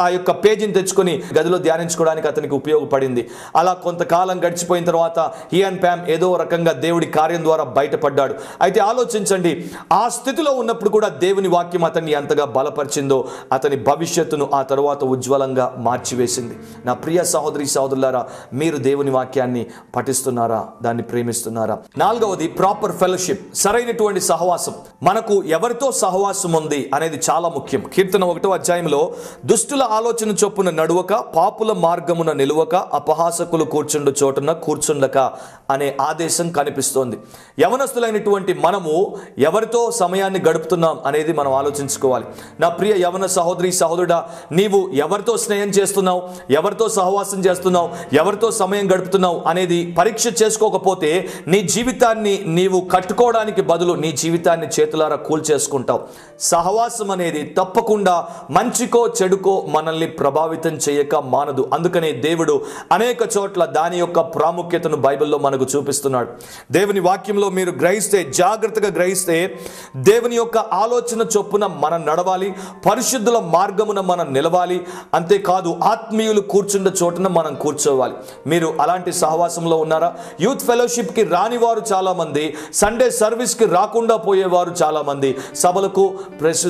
ఆ యొక్క పేజీని తెచ్చుకొని గదిలో ధ్యానించుకోవడానికి అతనికి ఉపయోగపడింది. అలా కొంతకాలం గడిచిపోయిన తర్వాత హియాన్ ప్యామ్ ఏదో రకంగా దేవుడి కార్యం ద్వారా బయటపడ్డాడు. అయితే ఆలోచించండి, ఆ స్థితిలో ఉన్నప్పుడు కూడా దేవుని వాక్యం అతన్ని ఎంతగా బలపరిచిందో, అతని భవిష్యత్తును ఆ తరువాత ఉజ్వలంగా మార్చివేసింది. నా ప్రియ సహోదరి సహోదరులారా, మీరు దేవుని వాక్యాన్ని పఠిస్తున్నారా? దాన్ని ప్రేమిస్తున్నారా? 4వది ప్రాపర్ ఫెలోషిప్, సరైనటువంటి సహవాసం. మనకు ఎవరితో సహవాసం ఉంది అనేది చాలా ముఖ్యం. కీర్తన 1వ అధ్యాయంలో దుష్టుల ఆలోచన చొప్పున నడువక, పాపుల మార్గమున నిలువక, అపహాసకులు కూర్చుండు చోటున కూర్చుండక అనే ఆదేశం కనిపిస్తోంది. యవనస్తులైనటువంటి మనము ఎవరితో సమయాన్ని గడుపుతున్నాం అనేది మనం ఆలోచించుకోవాలి. నా ప్రియ యవన సహోదరి సహోదరుడా, నీవు ఎవరితో స్నేహం చేస్తున్నావు, ఎవరితో సహవాసం చేస్తున్నావు, ఎవరితో సమయం గడుపుతున్నావు అనేది పరీక్ష చేసుకోకపోతే నీ జీవితాన్ని నీవు కట్టుకోవడానికి బదులు నీ జీవితాన్ని చేతులారా కూల్చేసుకుంటావు. సహవాసం అనేది తప్పకుండా మంచికో చెడుకో మనల్ని ప్రభావితం చేయక మానదు. అందుకనే దేవుడు అనేక చోట్ల దాని యొక్క ప్రాముఖ్యతను బైబిల్లో మనకు చూపిస్తున్నాడు. దేవుని వాక్యంలో మీరు గ్రహిస్తే, జాగ్రత్తగా గ్రహిస్తే, దేవుని యొక్క ఆలోచన చొప్పున మనం నడవాలి, పరిశుద్ధుల మార్గమున మనం నిలవాలి. అంతేకాదు ఆత్మీయులు కూర్చున్న చోటున మనం కూర్చోవాలి. మీరు అలాంటి సహవాసంలో ఉన్నారా? యూత్ ఫెలోషిప్కి రాని వారు చాలా మంది, సండే సర్వీస్కి రాకుండా పోయేవారు చాలా మంది, సభలకు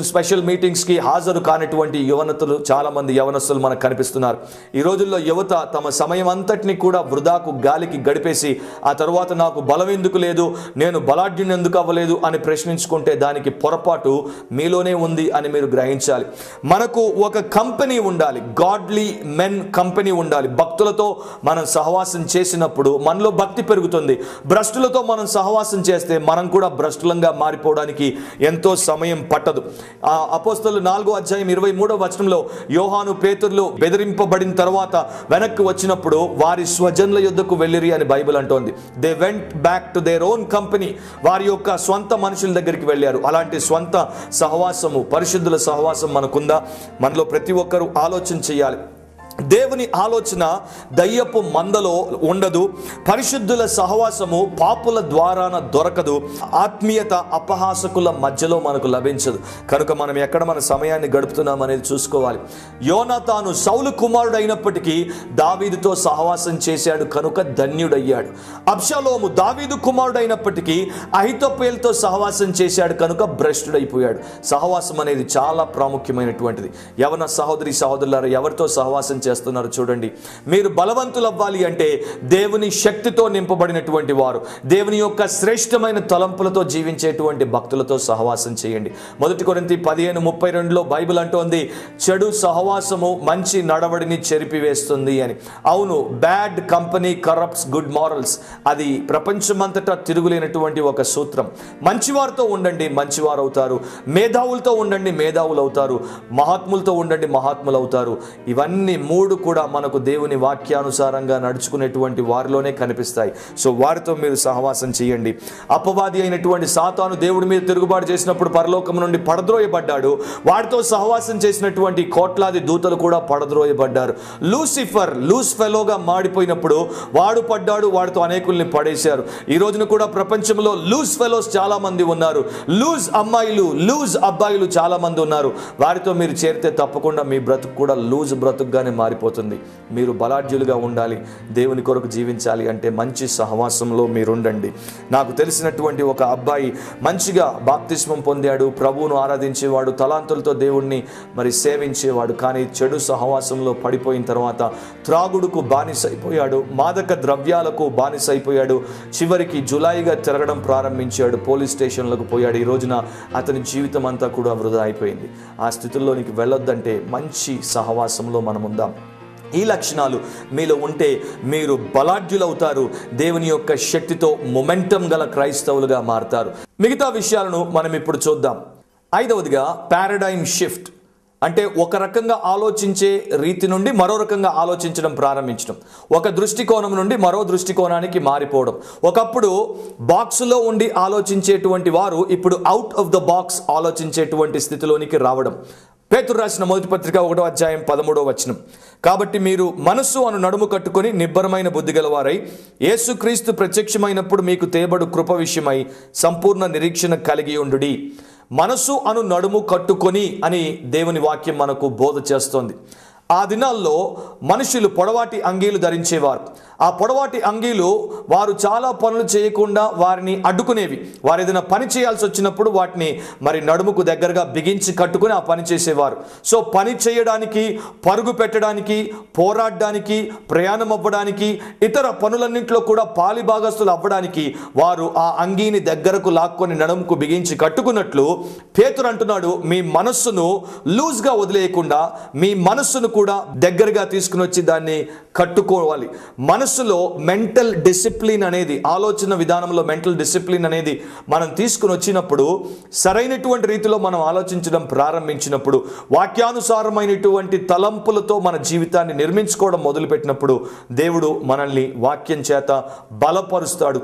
స్పెషల్ మీటింగ్స్కి హాజరు కానిటువంటి యువనతులు చాలా మంది యవనస్తులు మనకు కనిపిస్తున్నారు. ఈ రోజుల్లో యువత తమ సమయం అంతటిని కూడా వృధాకు గాలికి గడిపేసి ఆ తరువాత నాకు బలం ఎందుకు లేదు, నేను బలాఢ్యుని ఎందుకు అవ్వలేదు అని ప్రశ్నించుకుంటే దానికి పొరపాటు మీలోనే ఉంది అని మీరు గ్రహించాలి. మనకు ఒక కంపెనీ ఉండాలి, గాడ్లీ మెన్ కంపెనీ ఉండాలి. భక్తులతో మనం సహవాసం చేసినప్పుడు మనలో భక్తి పెరుగుతుంది. భ్రష్టులతో మనం సహవాసం చేస్తే మనం కూడా భ్రష్టులంగా మారిపోవడానికి ఎంతో సమయం పట్టదు. అపోస్తలుల 4వ అధ్యాయం 23వ వచనంలో యోహాను, పేతురులు బెదిరింపబడిన తర్వాత వెనక్కి వచ్చినప్పుడు వారి స్వజనుల యొద్దకు వెళ్ళిరి అని బైబిల్ అంటోంది. They went back to their own company. వారి యొక్క స్వంత మనుషుల దగ్గరికి వెళ్ళారు. అలాంటి స్వంత సహవాసము, పరిశుద్ధుల సహవాసం మనకుందా? మనలో ప్రతి ఒక్కరూ ఆలోచన చేయాలి. దేవుని ఆలోచన దయ్యపు మందలో ఉండదు. పరిశుద్ధుల సహవాసము పాపుల ద్వారాన దొరకదు. ఆత్మీయత అపహాసకుల మధ్యలో మనకు లభించదు. కనుక మనం ఎక్కడ మన సమయాన్ని గడుపుతున్నాం అనేది చూసుకోవాలి. యోనాతాను సౌలు కుమారుడు అయినప్పటికీ దావీదుతో సహవాసం చేశాడు కనుక ధన్యుడయ్యాడు. అబ్షాలోము దావీదు కుమారుడు అయినప్పటికీ అహితోపేలుతో సహవాసం చేశాడు కనుక భ్రష్టుడైపోయాడు. సహవాసం అనేది చాలా ప్రాముఖ్యమైనటువంటిది. యవన సహోదరి సహోదరులారా, ఎవరితో సహవాసం చేస్తున్నారు చూడండి. మీరు బలవంతులు అవ్వాలి అంటే దేవుని శక్తితో నింపబడినటువంటి వారు, దేవుని యొక్క శ్రేష్టమైన తలంపులతో జీవించేటువంటి భక్తులతో సహవాసం చేయండి. 1 కొరింథీ 15:32లో బైబిల్ అంటోంది, చెడు సహవాసము మంచి నడవడిని చెరిపివేస్తుంది అని. అవును, bad company corrupts good morals. అది ప్రపంచమంతటా తిరుగులేనటువంటి ఒక సూత్రం. మంచివారితో ఉండండి, మంచివారు అవుతారు. మేధావులతో ఉండండి, మేధావులు అవుతారు. మహాత్ములతో ఉండండి, మహాత్ములు అవుతారు. ఇవన్నీ 3 కూడా మనకు దేవుని వాక్యానుసారంగా నడుచుకునేటువంటి వారిలోనే కనిపిస్తాయి. సో వారితో మీరు సహవాసం చేయండి. అపవాది అయినటువంటి సాతాను దేవుడి మీద తిరుగుబాటు చేసినప్పుడు పరలోకం నుండి పడద్రోయబడ్డాడు. వాడితో సహవాసం చేసినటువంటి కోట్లాది దూతలు కూడా పడద్రోయబడ్డారు. లూసిఫర్ లూస్ ఫెలోగా మాడిపోయినప్పుడు వాడు పడ్డాడు, వాడితో అనేకుల్ని పడేశారు. ఈ రోజున కూడా ప్రపంచంలో లూస్ ఫెలోస్ చాలా మంది ఉన్నారు. లూజ్ అమ్మాయిలు, లూజ్ అబ్బాయిలు చాలా మంది ఉన్నారు. వారితో మీరు చేరితే తప్పకుండా మీ బ్రతుకు కూడా లూజ్ బ్రతుకుగానే మారిపోతుంది. మీరు బలాఢ్యులుగా ఉండాలి, దేవుని కొరకు జీవించాలి అంటే మంచి సహవాసంలో మీరుండండి. నాకు తెలిసినటువంటి ఒక అబ్బాయి మంచిగా బాప్తిస్మం పొందాడు, ప్రభువును ఆరాధించేవాడు, తలాంతులతో దేవుణ్ణి మరి సేవించేవాడు. కానీ చెడు సహవాసంలో పడిపోయిన తర్వాత త్రాగుడుకు బానిసైపోయాడు, మాదక ద్రవ్యాలకు బానిసైపోయాడు. చివరికి జులాయిగా తిరగడం ప్రారంభించాడు, పోలీస్ స్టేషన్లకు పోయాడు. ఈ రోజున అతని జీవితం అంతా కూడా వృధా అయిపోయింది. ఆ స్థితిలోనికి వెళ్ళొద్దంటే మంచి సహవాసంలో మనం ఉందాం. ఈ లక్షణాలు మీలో ఉంటే మీరు బలాఢ్యులవుతారు, దేవుని యొక్క శక్తితో మొమెంటం గల క్రైస్తవులుగా మారుతారు. మిగతా విషయాలను మనం ఇప్పుడు చూద్దాం. 5వదిగా పారాడైమ్ షిఫ్ట్, అంటే ఒక రకంగా ఆలోచించే రీతి నుండి మరో రకంగా ఆలోచించడం ప్రారంభించడం, ఒక దృష్టికోణం నుండి మరో దృష్టికోణానికి మారిపోవడం. ఒకప్పుడు బాక్సులో ఉండి ఆలోచించేటువంటి వారు ఇప్పుడు అవుట్ ఆఫ్ ద బాక్స్ ఆలోచించేటువంటి స్థితిలోనికి రావడం. పేతురు రాసిన మొదటి పత్రిక 1వ అధ్యాయం 13వ వచనం. కాబట్టి మీరు మనస్సు అను నడుము కట్టుకొని నిబ్బరమైన బుద్ధి గలవారై యేసుక్రీస్తు ప్రత్యక్షమైనప్పుడు మీకు తేబడు కృప విషయమై సంపూర్ణ నిరీక్షణ కలిగి ఉండుడి. మనస్సు అను నడుము కట్టుకొని అని దేవుని వాక్యం మనకు బోధ చేస్తోంది. ఆ దినాల్లో మనుషులు పొడవాటి అంగీలు ధరించేవారు. ఆ పొడవాటి అంగీలు వారు చాలా పనులు చేయకుండా వారిని అడ్డుకునేవి. వారు ఏదైనా పని చేయాల్సి వచ్చినప్పుడు వాటిని మరి నడుముకు దగ్గరగా బిగించి కట్టుకుని ఆ పని చేసేవారు. సో పని చేయడానికి, పరుగు పెట్టడానికి, పోరాడడానికి, ప్రయాణం అవ్వడానికి, ఇతర పనులన్నింటిలో కూడా పాలిభాగస్తులు అవ్వడానికి వారు ఆ అంగీని దగ్గరకు లాక్కొని నడుముకు బిగించి కట్టుకున్నట్లు పేతురు అంటున్నాడు, మీ మనస్సును లూజ్గా వదిలేయకుండా మీ మనస్సును కూడా దగ్గరగా తీసుకుని వచ్చి దాన్ని కట్టుకోవాలి. మనస్సులో మెంటల్ డిసిప్లిన్ అనేది, ఆలోచన విధానంలో మెంటల్ డిసిప్లిన్ అనేది మనం తీసుకుని వచ్చినప్పుడు, సరైనటువంటి రీతిలో మనం ఆలోచించడం ప్రారంభించినప్పుడు, వాక్యానుసారమైనటువంటి తలంపులతో మన జీవితాన్ని నిర్మించుకోవడం మొదలుపెట్టినప్పుడు దేవుడు మనల్ని వాక్యం చేత బలపరుస్తాడు.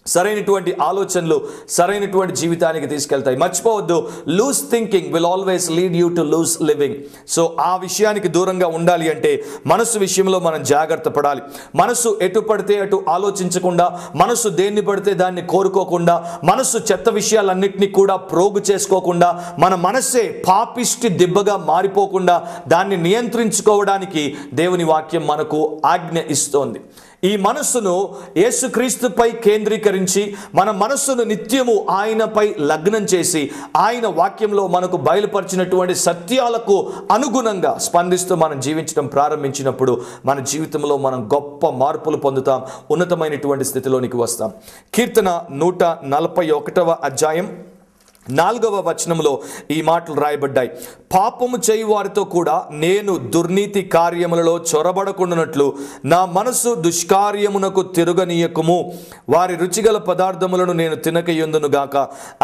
సరైనటువంటి ఆలోచనలు సరైనటువంటి జీవితానికి తీసుకెళ్తాయి. మర్చిపోవద్దు, loose thinking will always lead you to loose living. So ఆ విషయానికి దూరంగా ఉండాలి అంటే మనసు విషయంలో మనం జాగ్రత్త పడాలి. మనసు ఎటు పడితే అటు ఆలోచించకుండా, మనసు దేన్ని పడితే దాన్ని కోరుకోకుండా, మనసు చెత్త విషయాలన్నింటినీ కూడా ప్రోగు చేసుకోకుండా, మన మనస్సే పాపిష్టి దిబ్బగా మారిపోకుండా దాన్ని నియంత్రించుకోవడానికి దేవుని వాక్యం మనకు ఆజ్ఞ ఇస్తోంది. ఈ మనస్సును యేసుక్రీస్తుపై కేంద్రీకరించి మన మనస్సును నిత్యము ఆయనపై లగ్నం చేసి ఆయన వాక్యంలో మనకు బయలుపరిచినటువంటి సత్యాలకు అనుగుణంగా స్పందిస్తూ మనం జీవించడం ప్రారంభించినప్పుడు మన జీవితంలో మనం గొప్ప మార్పులు పొందుతాం, ఉన్నతమైనటువంటి స్థితిలోనికి వస్తాం. కీర్తన 141వ అధ్యాయం 4వ వచనంలో ఈ మాటలు రాయబడ్డాయి. పాపము చేయు వారితో కూడా నేను దుర్నీతి కార్యములలో చొరబడకుండానట్లు నా మనసు దుష్కార్యమునకు తిరగనీయకుము, వారి రుచిగల పదార్థములను నేను తినకయుందును గాక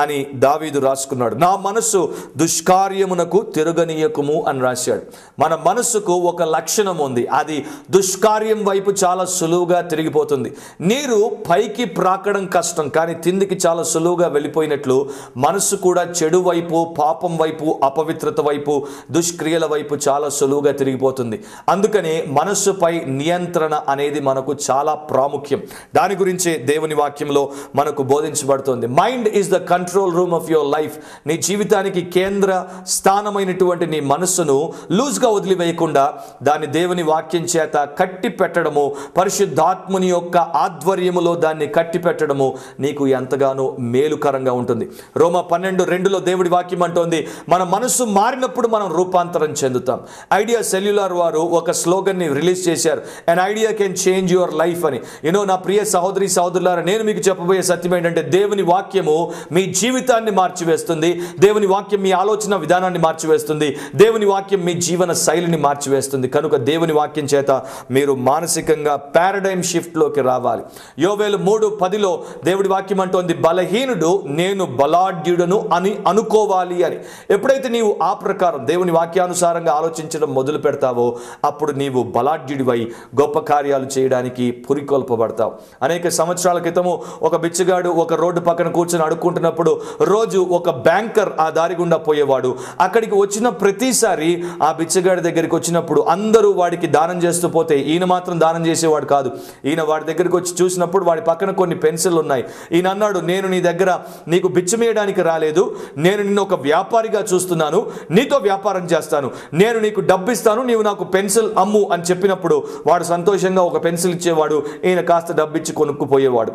అని దావీదు రాసుకున్నాడు. నా మనస్సు దుష్కార్యమునకు తిరగనీయకుము అని రాశాడు. మన మనస్సుకు ఒక లక్షణం ఉంది, అది దుష్కార్యం వైపు చాలా సులువుగా తిరిగిపోతుంది. నీరు పైకి ప్రాకడం కష్టం, కానీ కిందికి చాలా సులువుగా వెళ్ళిపోయినట్లు మనస్సు కూడా చెడు వైపు, పాపం వైపు, అపవిత్రత వైపు, దుష్క్రియల వైపు చాలా సులువుగా తిరిగిపోతుంది. అందుకనే మనస్సుపై నియంత్రణ అనేది మనకు చాలా ప్రాముఖ్యం. దాని గురించే దేవుని వాక్యంలో మనకు బోధించబడుతుంది. Mind is the control room of your life. నీ జీవితానికి కేంద్ర స్థానమైనటువంటి నీ మనస్సును లూజ్గా వదిలివేయకుండా దాన్ని దేవుని వాక్యం చేత కట్టి పెట్టడము, పరిశుద్ధాత్ముని యొక్క ఆధ్వర్యములో దాన్ని కట్టి పెట్టడము నీకు ఎంతగానో మేలుకరంగా ఉంటుంది. రోమా 12:2లో దేవుడి వాక్యం అంటోంది, మన మనసు మారినప్పుడు మనం రూపాంతరం చెందుతాం. ఐడియా సెల్యులార్ వారు ఒక స్లోగన్ ని రిలీజ్ చేశారు, an idea can change your life అని. నా ప్రియ సహోదరి సహోదరులారా, నేను మీకు చెప్పబోయే సత్యం ఏంటంటే దేవుని వాక్యము మీ జీవితాన్ని మార్చివేస్తుంది, దేవుని వాక్యం మీ ఆలోచన విధానాన్ని మార్చివేస్తుంది, దేవుని వాక్యం మీ జీవన శైలిని మార్చివేస్తుంది. కనుక దేవుని వాక్యం చేత మీరు మానసికంగా పారాడైమ్ షిఫ్ట్ లోకి రావాలి. యోవేలు 3:10లో దేవుడి వాక్యం అంటోంది, బలహీనుడు నేను బలాఢ్యుడను అని అనుకోవాలి అని. ఎప్పుడైతే నీవు ఆ ప్రకారం దేవుని వాక్యానుసారంగా ఆలోచించడం మొదలు పెడతావో అప్పుడు నీవు బలాఢ్యుడివై గొప్ప కార్యాలు చేయడానికి పురికొల్పబడతావు. అనేక సంవత్సరాల క్రితము ఒక బిచ్చగాడు ఒక రోడ్డు పక్కన కూర్చొని అడుక్కుంటున్నప్పుడు రోజు ఒక బ్యాంకర్ ఆ దారి గుండా పోయేవాడు. అక్కడికి వచ్చిన ప్రతిసారి ఆ బిచ్చగాడి దగ్గరికి వచ్చినప్పుడు అందరూ వాడికి దానం చేస్తూ పోతే ఈయన మాత్రం దానం చేసేవాడు కాదు. ఈయన వాడి దగ్గరికి వచ్చి చూసినప్పుడు వాడి పక్కన కొన్ని పెన్సిల్ ఉన్నాయి. ఈయన అన్నాడు, నేను నీ దగ్గర నీకు బిచ్చమేయడానికి రాలేదు, నేను నిన్ను ఒక వ్యాపారిగా చూస్తున్నాను, నీతో వ్యాపారం చేస్తాను, నేను నీకు డబ్బు ఇస్తాను, నీవు నాకు పెన్సిల్ అమ్ము అని చెప్పినప్పుడు వాడు సంతోషంగా ఒక పెన్సిల్ ఇచ్చేవాడు, ఈయన కాస్త డబ్బు ఇచ్చి కొనుక్కుపోయేవాడు.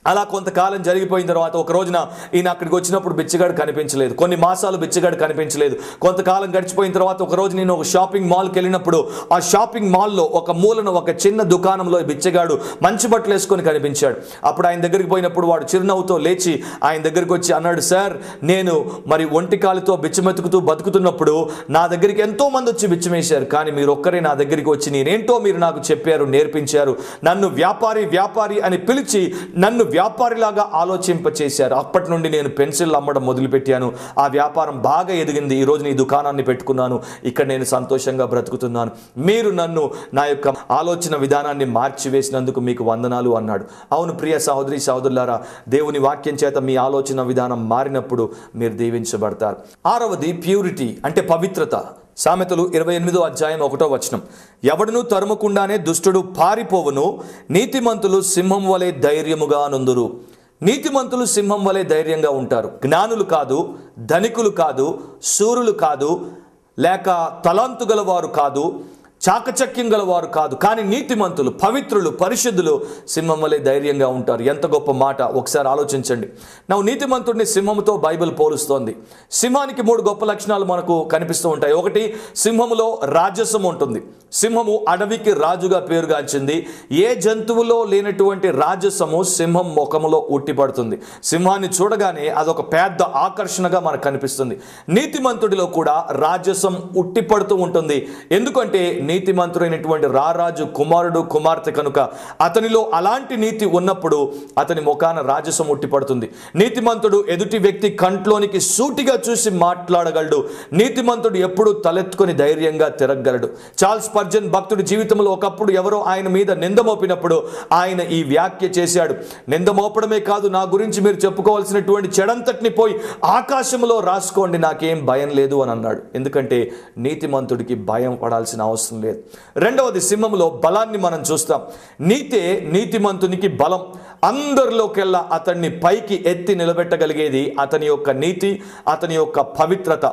అలా కొంతకాలం జరిగిపోయిన తర్వాత ఒక రోజున ఈయన అక్కడికి వచ్చినప్పుడు బిచ్చగాడు కనిపించలేదు. కొన్ని మాసాలు బిచ్చగాడు కనిపించలేదు. కొంతకాలం గడిచిపోయిన తర్వాత ఒక రోజు నేను ఒక షాపింగ్ మాల్కి వెళ్ళినప్పుడు ఆ షాపింగ్ మాల్లో ఒక మూలన ఒక చిన్న దుకాణంలో బిచ్చగాడు మంచి బట్టలు వేసుకొని కనిపించాడు. అప్పుడు ఆయన దగ్గరికి పోయినప్పుడు వాడు చిరునవ్వుతో లేచి ఆయన దగ్గరికి వచ్చి అన్నాడు, సార్, నేను మరి ఒంటికాలతో బిచ్చమెతుకుతూ బతుకుతున్నప్పుడు నా దగ్గరికి ఎంతో మంది వచ్చి బిచ్చమేశారు, కానీ మీరు ఒక్కరే నా దగ్గరికి వచ్చి నేనేంటో మీరు నాకు చెప్పారు, నేర్పించారు, నన్ను వ్యాపారి అని పిలిచి నన్ను వ్యాపారిలాగా ఆలోచింపచేశారు. అప్పటి నుండి నేను పెన్సిల్ అమ్మడం మొదలుపెట్టాను. ఆ వ్యాపారం బాగా ఎదిగింది. ఈరోజు నీ దుకాణాన్ని పెట్టుకున్నాను. ఇక్కడ నేను సంతోషంగా బ్రతుకుతున్నాను. మీరు నన్ను నా యొక్క ఆలోచన విధానాన్ని మార్చివేసినందుకు మీకు వందనాలు అన్నాడు. అవును ప్రియ సహోదరి సహోదరులారా, దేవుని వాక్యం చేత మీ ఆలోచన విధానం మారినప్పుడు మీరు దీవించబడతారు. 6వది ప్యూరిటీ అంటే పవిత్రత. సామెతలు 28వ అధ్యాయం 1వ వచనం, ఎవడును తరుముకుండానే దుష్టుడు పారిపోవును, నీతిమంతులు సింహం వలె ధైర్యముగా నుందురు. నీతిమంతులు సింహం వలె ధైర్యంగా ఉంటారు. జ్ఞానులు కాదు, ధనికులు కాదు, శూరులు కాదు, లేక తలాంతు గలవారు కాదు, చాకచక్యం గలవారు కాదు, కానీ నీతిమంతులు, పవిత్రులు, పరిశుద్ధులు సింహం వలె ధైర్యంగా ఉంటారు. ఎంత గొప్ప మాట ఒకసారి ఆలోచించండి. నీతిమంతుడిని సింహంతో బైబిల్ పోలుస్తోంది. సింహానికి 3 గొప్ప లక్షణాలు మనకు కనిపిస్తూ ఉంటాయి. ఒకటి, సింహములో రాజసం ఉంటుంది. సింహము అడవికి రాజుగా పేరుగాంచింది. ఏ జంతువులో లేనటువంటి రాజసము సింహం ముఖములో ఉట్టిపడుతుంది. సింహాన్ని చూడగానే అదొక పెద్ద ఆకర్షణగా మనకు కనిపిస్తుంది. నీతిమంతుడిలో కూడా రాజసం ఉట్టిపడుతూ ఉంటుంది. ఎందుకంటే నీతిమంతుడైనటువంటి రారాజు కుమారుడు కుమార్తె కనుక అతనిలో అలాంటి నీతి ఉన్నప్పుడు అతని ముఖాన రాజసం ఉట్టిపడుతుంది. నీతిమంతుడు ఎదుటి వ్యక్తి కంట్లోనికి సూటిగా చూసి మాట్లాడగలడు. నీతిమంతుడు ఎప్పుడు తలెత్తుకొని ధైర్యంగా తిరగగలడు. చార్ల్స్ స్పర్జన్ భక్తుడి జీవితంలో ఒకప్పుడు ఎవరో ఆయన మీద నింద మోపినప్పుడు ఆయన ఈ వ్యాఖ్య చేశాడు, నింద మోపడమే కాదు, నా గురించి మీరు చెప్పుకోవాల్సినటువంటి చెడంతటిని పోయి ఆకాశంలో రాసుకోండి, నాకేం భయం లేదు అని అన్నాడు. ఎందుకంటే నీతిమంతుడికి భయం పడాల్సిన అవసరం లేదు. రెండవది, సింహంలో బలాన్ని మనం చూస్తాం. నీతే నీతిమంతునికి బలం. అందరిలోకెల్లా అతన్ని పైకి ఎత్తి నిలబెట్టగలిగేది అతని యొక్క నీతి, అతని యొక్క పవిత్రత.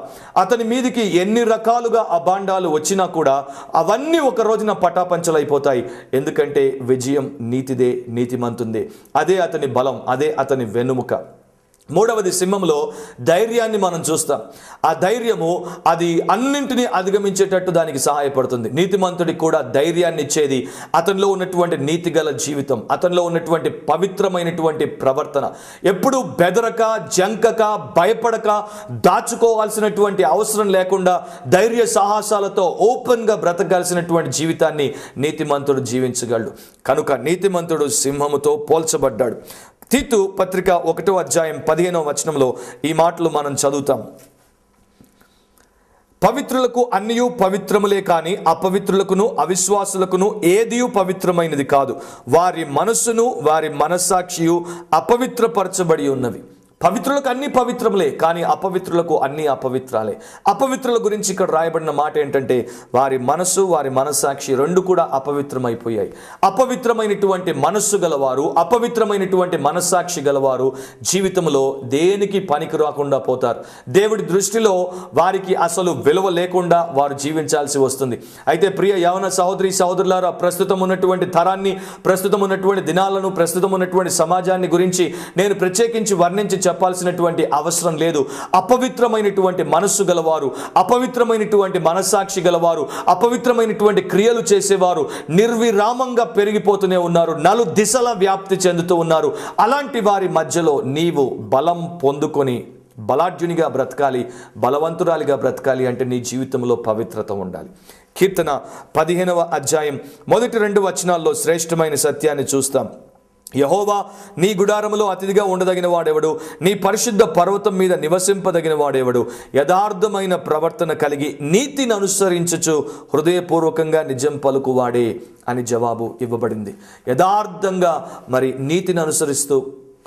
అతని మీదికి ఎన్ని రకాలుగా అబాండాలు వచ్చినా కూడా అవన్నీ ఒక రోజున పటాపంచలైపోతాయి. ఎందుకంటే విజయం నీతిదే, నీతిమంతుందే. అదే అతని బలం, అదే అతని వెన్నుముక. మూడవది, సింహంలో ధైర్యాన్ని మనం చూస్తాం. ఆ ధైర్యము అది అన్నింటినీ అధిగమించేటట్టు దానికి సహాయపడుతుంది. నీతిమంతుడికి కూడా ధైర్యాన్ని ఇచ్చేది అతనిలో ఉన్నటువంటి నీతిగల జీవితం, అతనిలో ఉన్నటువంటి పవిత్రమైనటువంటి ప్రవర్తన. ఎప్పుడు బెదరక, జంకక, భయపడక, దాచుకోవాల్సినటువంటి అవసరం లేకుండా ధైర్య సాహసాలతో ఓపెన్గా బ్రతకాల్సినటువంటి జీవితాన్ని నీతిమంతుడు జీవించగలడు. కనుక నీతిమంతుడు సింహముతో పోల్చబడ్డాడు. తీతు పత్రిక 1వ అధ్యాయం 15వ వచనంలో ఈ మాటలు మనం చదువుతాం. పవిత్రులకు అన్నియు పవిత్రములే కాని అపవిత్రులకును అవిశ్వాసులకును ఏదియు పవిత్రమైనది కాదు. వారి మనస్సును వారి మనస్సాక్షియు అపవిత్రపరచబడి ఉన్నవి. పవిత్రులకు అన్ని పవిత్రములే, కానీ అపవిత్రులకు అన్ని అపవిత్రాలే. అపవిత్రుల గురించి ఇక్కడ రాయబడిన మాట ఏంటంటే వారి మనస్సు, వారి మనస్సాక్షి రెండు కూడా అపవిత్రమైపోయాయి. అపవిత్రమైనటువంటి మనస్సు గలవారు, అపవిత్రమైనటువంటి మనస్సాక్షి గలవారు జీవితంలో దేనికి పనికి రాకుండా పోతారు. దేవుడి దృష్టిలో వారికి అసలు విలువ లేకుండా వారు జీవించాల్సి వస్తుంది. అయితే ప్రియ యవన సహోదరి సహోదరులారా, ప్రస్తుతం ఉన్నటువంటి తరాన్ని, ప్రస్తుతం ఉన్నటువంటి దినాలను, ప్రస్తుతం ఉన్నటువంటి సమాజాన్ని గురించి నేను ప్రత్యేకించి వర్ణించి చెప్పాల్సినటువంటి అవసరం లేదు. అపవిత్రమైనటువంటి మనస్సు గలవారు, అపవిత్రమైనటువంటి మనస్సాక్షి గలవారు, అపవిత్రమైనటువంటి క్రియలు చేసేవారు నిర్విరామంగా పెరిగిపోతూనే ఉన్నారు. నలు దిశల వ్యాప్తి చెందుతూ ఉన్నారు. అలాంటి వారి మధ్యలో నీవు బలం పొందుకొని బలాఢ్యునిగా బ్రతకాలి, బలవంతురాలిగా బ్రతకాలి అంటే నీ జీవితంలో పవిత్రత ఉండాలి. కీర్తన 15వ అధ్యాయం మొదటి 2 వచనాల్లో శ్రేష్టమైన సత్యాన్ని చూస్తాం. యెహోవా నీ గుడారములో అతిథిగా ఉండదగిన వాడెవడు? నీ పరిశుద్ధ పర్వతం మీద నివసింపదగిన వాడెవడు? యథార్థమైన ప్రవర్తన కలిగి నీతిని అనుసరించుచు హృదయపూర్వకంగా నిజం పలుకువాడే అని జవాబు ఇవ్వబడింది. యథార్థంగా మరి నీతిని అనుసరిస్తూ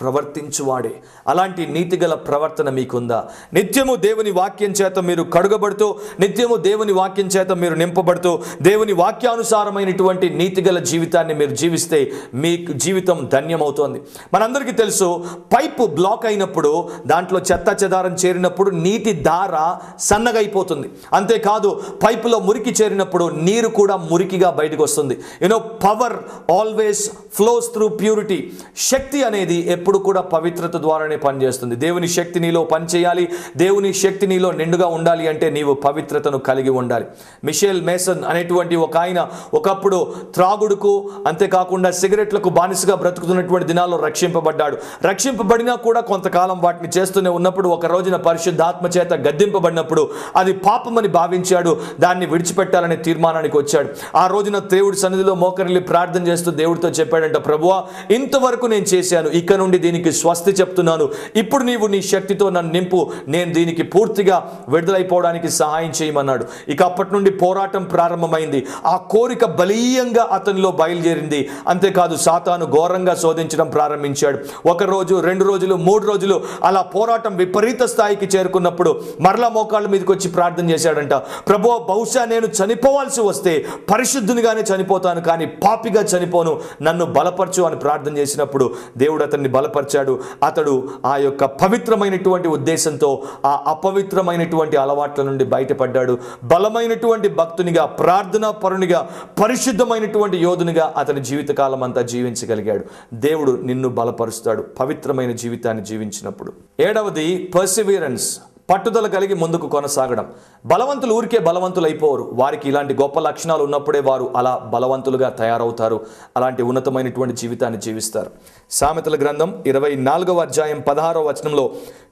ప్రవర్తించువాడే. అలాంటి నీతిగల ప్రవర్తన మీకుందా? నిత్యము దేవుని వాక్యం చేత మీరు కడుగబడుతూ, నిత్యము దేవుని వాక్యం చేత మీరు నింపబడుతూ, దేవుని వాక్యానుసారమైనటువంటి నీతిగల జీవితాన్ని మీరు జీవిస్తే మీ జీవితం ధన్యమవుతోంది. మనందరికీ తెలుసు, పైపు బ్లాక్ అయినప్పుడు, దాంట్లో చెత్త చెదారం చేరినప్పుడు నీటి ధార సన్నగైపోతుంది. అంతేకాదు, పైపులో మురికి చేరినప్పుడు నీరు కూడా మురికిగా బయటకు వస్తుంది. Power always flows through purity. శక్తి అనేది ఎప్పుడు కూడా పవిత్రత ద్వారానే పనిచేస్తుంది. దేవుని శక్తి నీలో పనిచేయాలి, దేవుని శక్తి నీలో నిండుగా ఉండాలి అంటే నీవు పవిత్రతను కలిగి ఉండాలి. మిషేల్ మేసన్ అనేటువంటి ఒక ఆయన ఒకప్పుడు త్రాగుడుకు, అంతేకాకుండా సిగరెట్లకు బానిసగా బ్రతుకుతున్నటువంటి దినాల్లో రక్షింపబడ్డాడు. రక్షింపబడినా కూడా కొంతకాలం వాటిని చేస్తూనే ఉన్నప్పుడు ఒక రోజున పరిశుద్ధాత్మ చేత గద్దింపబడినప్పుడు అది పాపమని భావించాడు. దాన్ని విడిచిపెట్టాలనే తీర్మానానికి వచ్చాడు. ఆ రోజున దేవుడి సన్నిధిలో మోకరిల్లి ప్రార్థన చేస్తూ దేవుడితో చెప్పాడంట, ప్రభువా, ఇంతవరకు నేను చేశాను, ఇక నుండి దీనికి స్వస్తి చెప్తున్నాను. ఇప్పుడు నీవు నీ శక్తితో నన్ను నింపు, నేను దీనికి పూర్తిగా విడుదలైపోవడానికి సహాయం చేయమన్నాడు. ఇక అప్పటి నుండి పోరాటం ప్రారంభమైంది. ఆ కోరిక బలీయంగా అతనిలో బయలుదేరింది. అంతేకాదు, సాతాను ఘోరంగా శోధించడం ప్రారంభించాడు. ఒక రోజు, 2 రోజులు, 3 రోజులు అలా పోరాటం విపరీత స్థాయికి చేరుకున్నప్పుడు మరలా మోకాళ్ళ మీదకి వచ్చి ప్రార్థన చేశాడంట, ప్రభువా, బహుశా నేను చనిపోవాల్సి వస్తే పరిశుద్ధునిగానే చనిపోతాను, కానీ పాపిగా చనిపోను, నన్ను బలపరచు అని ప్రార్థన చేసినప్పుడు దేవుడు అతన్ని బలపరిచాడు. అతడు ఆ యొక్క పవిత్రమైనటువంటి ఉద్దేశంతో ఆ అపవిత్రమైనటువంటి అలవాట్ల నుండి బయటపడ్డాడు. బలమైనటువంటి భక్తునిగా, ప్రార్థనా పరునిగా, పరిశుద్ధమైనటువంటి యోధునిగా అతని జీవితకాలం అంతా జీవించగలిగాడు. దేవుడు నిన్ను బలపరుస్తాడు పవిత్రమైన జీవితాన్ని జీవించినప్పుడు. 7వది పర్సివియరెన్స్, పట్టుదల కలిగి ముందుకు కొనసాగడం. బలవంతులు ఊరికే బలవంతులు అయిపోరు. వారికి ఇలాంటి గొప్ప లక్షణాలు ఉన్నప్పుడే వారు అలా బలవంతులుగా తయారవుతారు. అలాంటి ఉన్నతమైనటువంటి జీవితాన్ని జీవిస్తారు. సామెతల గ్రంథం 24వ అధ్యాయం 16వ వచనంలో,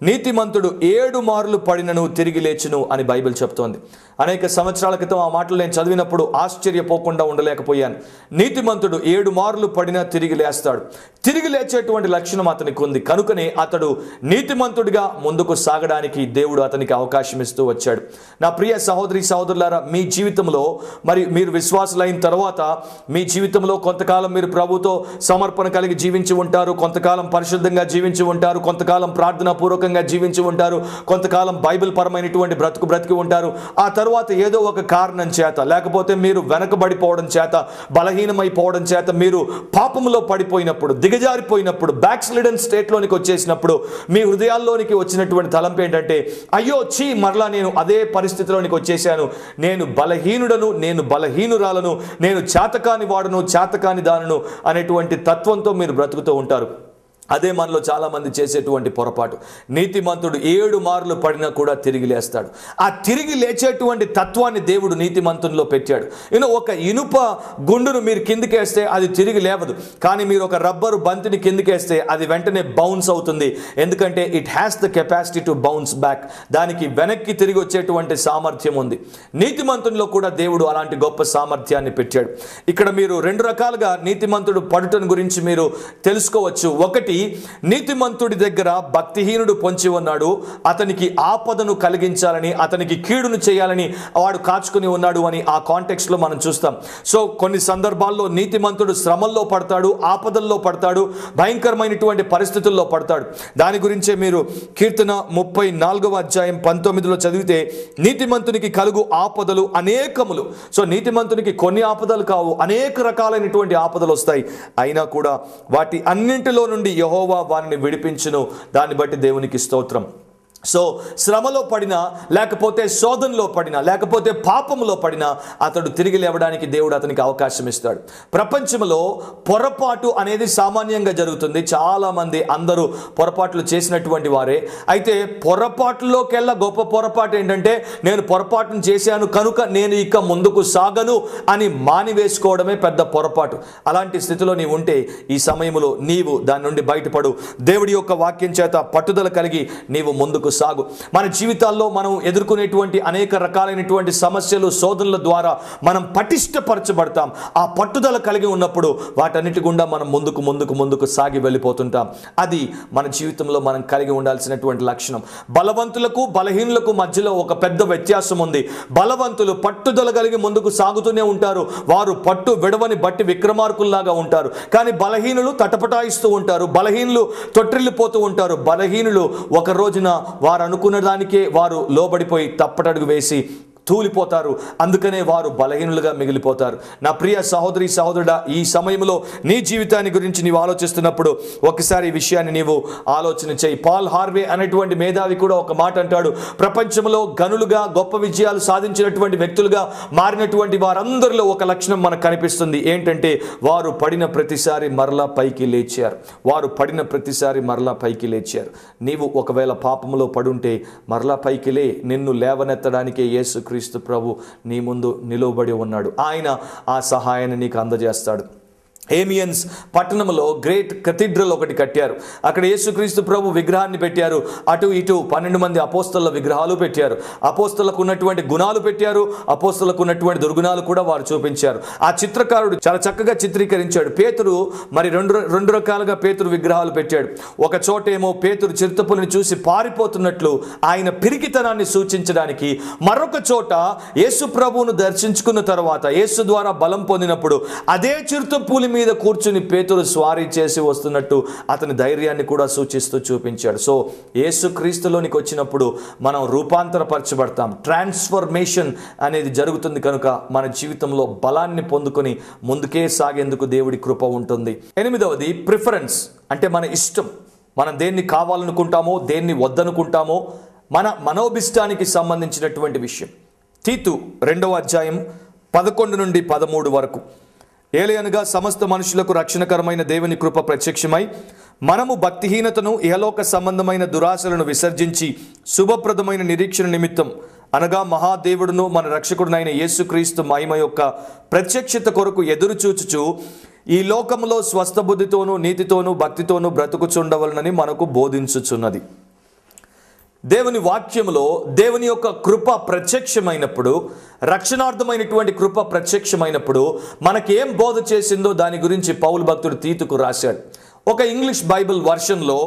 నీతిమంతుడు 7 మార్లు పడినను తిరిగి లేచును అని బైబిల్ చెప్తోంది. అనేక సంవత్సరాల క్రితం ఆ మాటలు నేను చదివినప్పుడు ఆశ్చర్యపోకుండా ఉండలేకపోయాను. నీతిమంతుడు 7 మార్లు పడినా తిరిగి లేస్తాడు. తిరిగి లేచేటువంటి లక్షణం అతనికి ఉంది. కనుకనే అతడు నీతిమంతుడిగా ముందుకు సాగడానికి దేవుడు అతనికి అవకాశం ఇస్తూ వచ్చాడు. నా ప్రియ సహోదరి సహోదరులారా, మీ జీవితంలో మరి మీరు విశ్వాసులైన తర్వాత మీ జీవితంలో కొంతకాలం మీరు ప్రభుతో సమర్పణ కలిగి జీవించి ఉంటారు, కొంతకాలం పరిశుద్ధంగా జీవించి ఉంటారు, కొంతకాలం ప్రార్థనా పూర్వకంగా జీవించి ఉంటారు, కొంతకాలం బైబిల్ పరమైనటువంటి బ్రతికి ఉంటారు. ఆ తర్వాత ఏదో ఒక కారణం చేత, లేకపోతే మీరు వెనకబడిపోవడం చేత, బలహీనమైపోవడం చేత, మీరు పాపములో పడిపోయినప్పుడు, దిగజారిపోయినప్పుడు, బ్యాక్ స్లిడెన్ స్టేట్లోనికి వచ్చేసినప్పుడు మీ హృదయాల్లోనికి వచ్చినటువంటి తలంపు ఏంటంటే, అయ్యో చీ, మరలా నేను అదే పరిస్థితిలోనికి వచ్చేసాను, నేను బలహీనుడను, నేను బలహీనురాలను, నేను చేతకాని వాడును, చేతకాని దానును అనేటువంటి తత్వంతో మీరు బ్రతుకుతూ ఉంటారు. అదే మనలో చాలామంది చేసేటువంటి పొరపాటు. నీతిమంతుడు 7 మార్లు పడినా కూడా తిరిగి లేస్తాడు. ఆ తిరిగి లేచేటువంటి తత్వాన్ని దేవుడు నీతిమంతునిలో పెట్టాడు. ఒక ఇనుప గుండును మీరు కిందికేస్తే అది తిరిగి లేవదు, కానీ మీరు ఒక రబ్బరు బంతిని కిందికేస్తే అది వెంటనే బౌన్స్ అవుతుంది. ఎందుకంటే it has the capacity to bounce back. దానికి వెనక్కి తిరిగి వచ్చేటువంటి సామర్థ్యం ఉంది. నీతిమంతునిలో కూడా దేవుడు అలాంటి గొప్ప సామర్థ్యాన్ని పెట్టాడు. ఇక్కడ మీరు 2 రకాలుగా నీతిమంతుడు పడుటను గురించి మీరు తెలుసుకోవచ్చు. ఒకటి, నీతిమంతుడి దగ్గర భక్తిహీనుడు పొంచి ఉన్నాడు, అతనికి ఆపదను కలిగించాలని, అతనికి కీడును చేయాలని వాడు కాచుకుని ఉన్నాడు అని ఆ కాంటెక్స్ట్ లో మనం చూస్తాం. సో కొన్ని సందర్భాల్లో నీతిమంతుడు శ్రమల్లో పడతాడు, ఆపదల్లో పడతాడు, భయంకరమైనటువంటి పరిస్థితుల్లో పడతాడు. దాని గురించే మీరు కీర్తన 34వ అధ్యాయం 19లో చదివితే, నీతిమంతునికి కలుగు ఆపదలు అనేకములు. సో నీతిమంతునికి కొన్ని ఆపదలు కావు, అనేక రకాలైనటువంటి ఆపదలు వస్తాయి. అయినా కూడా వాటి అన్నింటిలో నుండి యెహోవా వారిని విడిపించును. దాన్ని బట్టి దేవునికి స్తోత్రం. సో శ్రమలో పడినా, లేకపోతే శోధనలో పడినా, లేకపోతే పాపంలో పడినా అతడు తిరిగి లేవడానికి దేవుడు అతనికి అవకాశం ఇస్తాడు. ప్రపంచంలో పొరపాటు అనేది సామాన్యంగా జరుగుతుంది. చాలామంది అందరూ పొరపాట్లు చేసినటువంటి వారే. అయితే పొరపాటులోకెల్లా గొప్ప పొరపాటు ఏంటంటే, నేను పొరపాటును చేశాను కనుక నేను ఇక ముందుకు సాగను అని మానివేసుకోవడమే పెద్ద పొరపాటు. అలాంటి స్థితిలో నీవు ఉంటే ఈ సమయంలో నీవు దాని నుండి బయటపడు. దేవుడి యొక్క వాక్యం చేత పట్టుదల కలిగి నీవు ముందుకు సాగు. మన జీవితాల్లో మనం ఎదుర్కొనేటువంటి అనేక రకాలైనటువంటి సమస్యలు, శోధనల ద్వారా మనం పటిష్టపరచబడతాం. ఆ పట్టుదల కలిగి ఉన్నప్పుడు వాటన్నిటి గుండా మనం ముందుకు సాగి వెళ్ళిపోతుంటాం. అది మన జీవితంలో మనం కలిగి ఉండాల్సినటువంటి లక్షణం. బలవంతులకు బలహీనులకు మధ్యలో ఒక పెద్ద వ్యత్యాసం ఉంది. బలవంతులు పట్టుదల కలిగి ముందుకు సాగుతూనే ఉంటారు. వారు పట్టు విడవని బట్టి విక్రమార్కుల్లాగా ఉంటారు. కానీ బలహీనులు తటపటాయిస్తూ ఉంటారు. బలహీనులు తొట్టిల్లిపోతూ ఉంటారు. బలహీనులు ఒక రోజున వారు అనుకున్న దానికే వారు లోబడిపోయి తప్పటడుగు వేసి తూలిపోతారు. అందుకనే వారు బలహీనులుగా మిగిలిపోతారు. నా ప్రియ సహోదరి సహోదరుడా, ఈ సమయంలో నీ జీవితాన్ని గురించి నీవు ఆలోచిస్తున్నప్పుడు ఒకసారి ఈ విషయాన్ని నీవు ఆలోచన చేయి. పాల్ హార్వే అనేటువంటి మేధావి కూడా ఒక మాట అంటాడు. ప్రపంచంలో గనులుగా గొప్ప విజయాలు సాధించినటువంటి వ్యక్తులుగా మారినటువంటి వారందరిలో ఒక లక్షణం మనకు కనిపిస్తుంది. ఏంటంటే వారు పడిన ప్రతిసారి మరలా పైకి లేచారు. వారు పడిన ప్రతిసారి మరలా పైకి లేచారు. నీవు ఒకవేళ పాపములో పడుంటే మరలా పైకి లే. నిన్ను లేవనెత్తడానికే యేసుక్రీస్తు ప్రభు నీ ముందు నిలువబడి ఉన్నాడు. ఆయన ఆ సహాయాన్ని నీకు అందజేస్తాడు. ఏమియన్స్ పట్టణంలో గ్రేట్ కథీడ్రల్ ఒకటి కట్టారు. అక్కడ యేసుక్రీస్తు ప్రభు విగ్రహాన్ని పెట్టారు. అటు ఇటు 12 మంది అపోస్తల విగ్రహాలు పెట్టారు. అపోస్తలకు ఉన్నటువంటి గుణాలు పెట్టారు. అపోస్తలకు ఉన్నటువంటి దుర్గుణాలు కూడా వారు చూపించారు. ఆ చిత్రకారుడు చాలా చక్కగా చిత్రీకరించాడు. పేతురు మరి రెండు రకాలుగా పేతురు విగ్రహాలు పెట్టాడు. ఒక చోటేమో పేతురు చిరుతపులిని చూసి పారిపోతున్నట్లు ఆయన పిరికితనాన్ని సూచించడానికి, మరొక చోట యేసు ప్రభువును దర్శించుకున్న తర్వాత యేసు ద్వారా బలం పొందినప్పుడు అదే చిరుతపులి మీద కూర్చుని పేతురు స్వారీ చేసి వస్తున్నట్టు అతని ధైర్యాన్ని కూడా సూచిస్తూ చూపించాడు. సో యేసుక్రీస్తులోనికి వచ్చినప్పుడు మనం రూపాంతరపరచబడతాం. ట్రాన్స్ఫర్మేషన్ అనేది జరుగుతుంది. కనుక మన జీవితంలో బలాన్ని పొందుకొని ముందుకే సాగేందుకు దేవుడి కృప ఉంటుంది. 8వది ప్రిఫరెన్స్, అంటే మన ఇష్టం. మనం దేన్ని కావాలనుకుంటామో, దేన్ని వద్దనుకుంటామో, మన మనోభిష్టానికి సంబంధించినటువంటి విషయం. తీతు 2వ అధ్యాయం 11 నుండి 13 వరకు. ఏలయనగా సమస్త మనుషులకు రక్షణకరమైన దేవుని కృప ప్రత్యక్షమై మనము భక్తిహీనతను, ఇహలోక సంబంధమైన దురాశలను విసర్జించి శుభప్రదమైన నిరీక్షణ నిమిత్తం, అనగా మహాదేవుడును మన రక్షకుడునైన యేసుక్రీస్తు మహిమ యొక్క ప్రత్యక్షత కొరకు ఎదురు చూచుచు ఈ లోకములో స్వస్థ బుద్ధితోనూ నీతితోనూ భక్తితోనూ బ్రతుకుచుండవలనని మనకు బోధించుచున్నది. దేవుని వాక్యములో దేవుని యొక్క కృప ప్రత్యక్షమైనప్పుడు, రక్షణార్థమైనటువంటి కృప ప్రత్యక్షమైనప్పుడు మనకేం బోధ చేసిందో దాని గురించి పౌలు భక్తుడు తీతుకు రాశాడు. ఒక ఇంగ్లీష్ బైబిల్ వర్షన్లో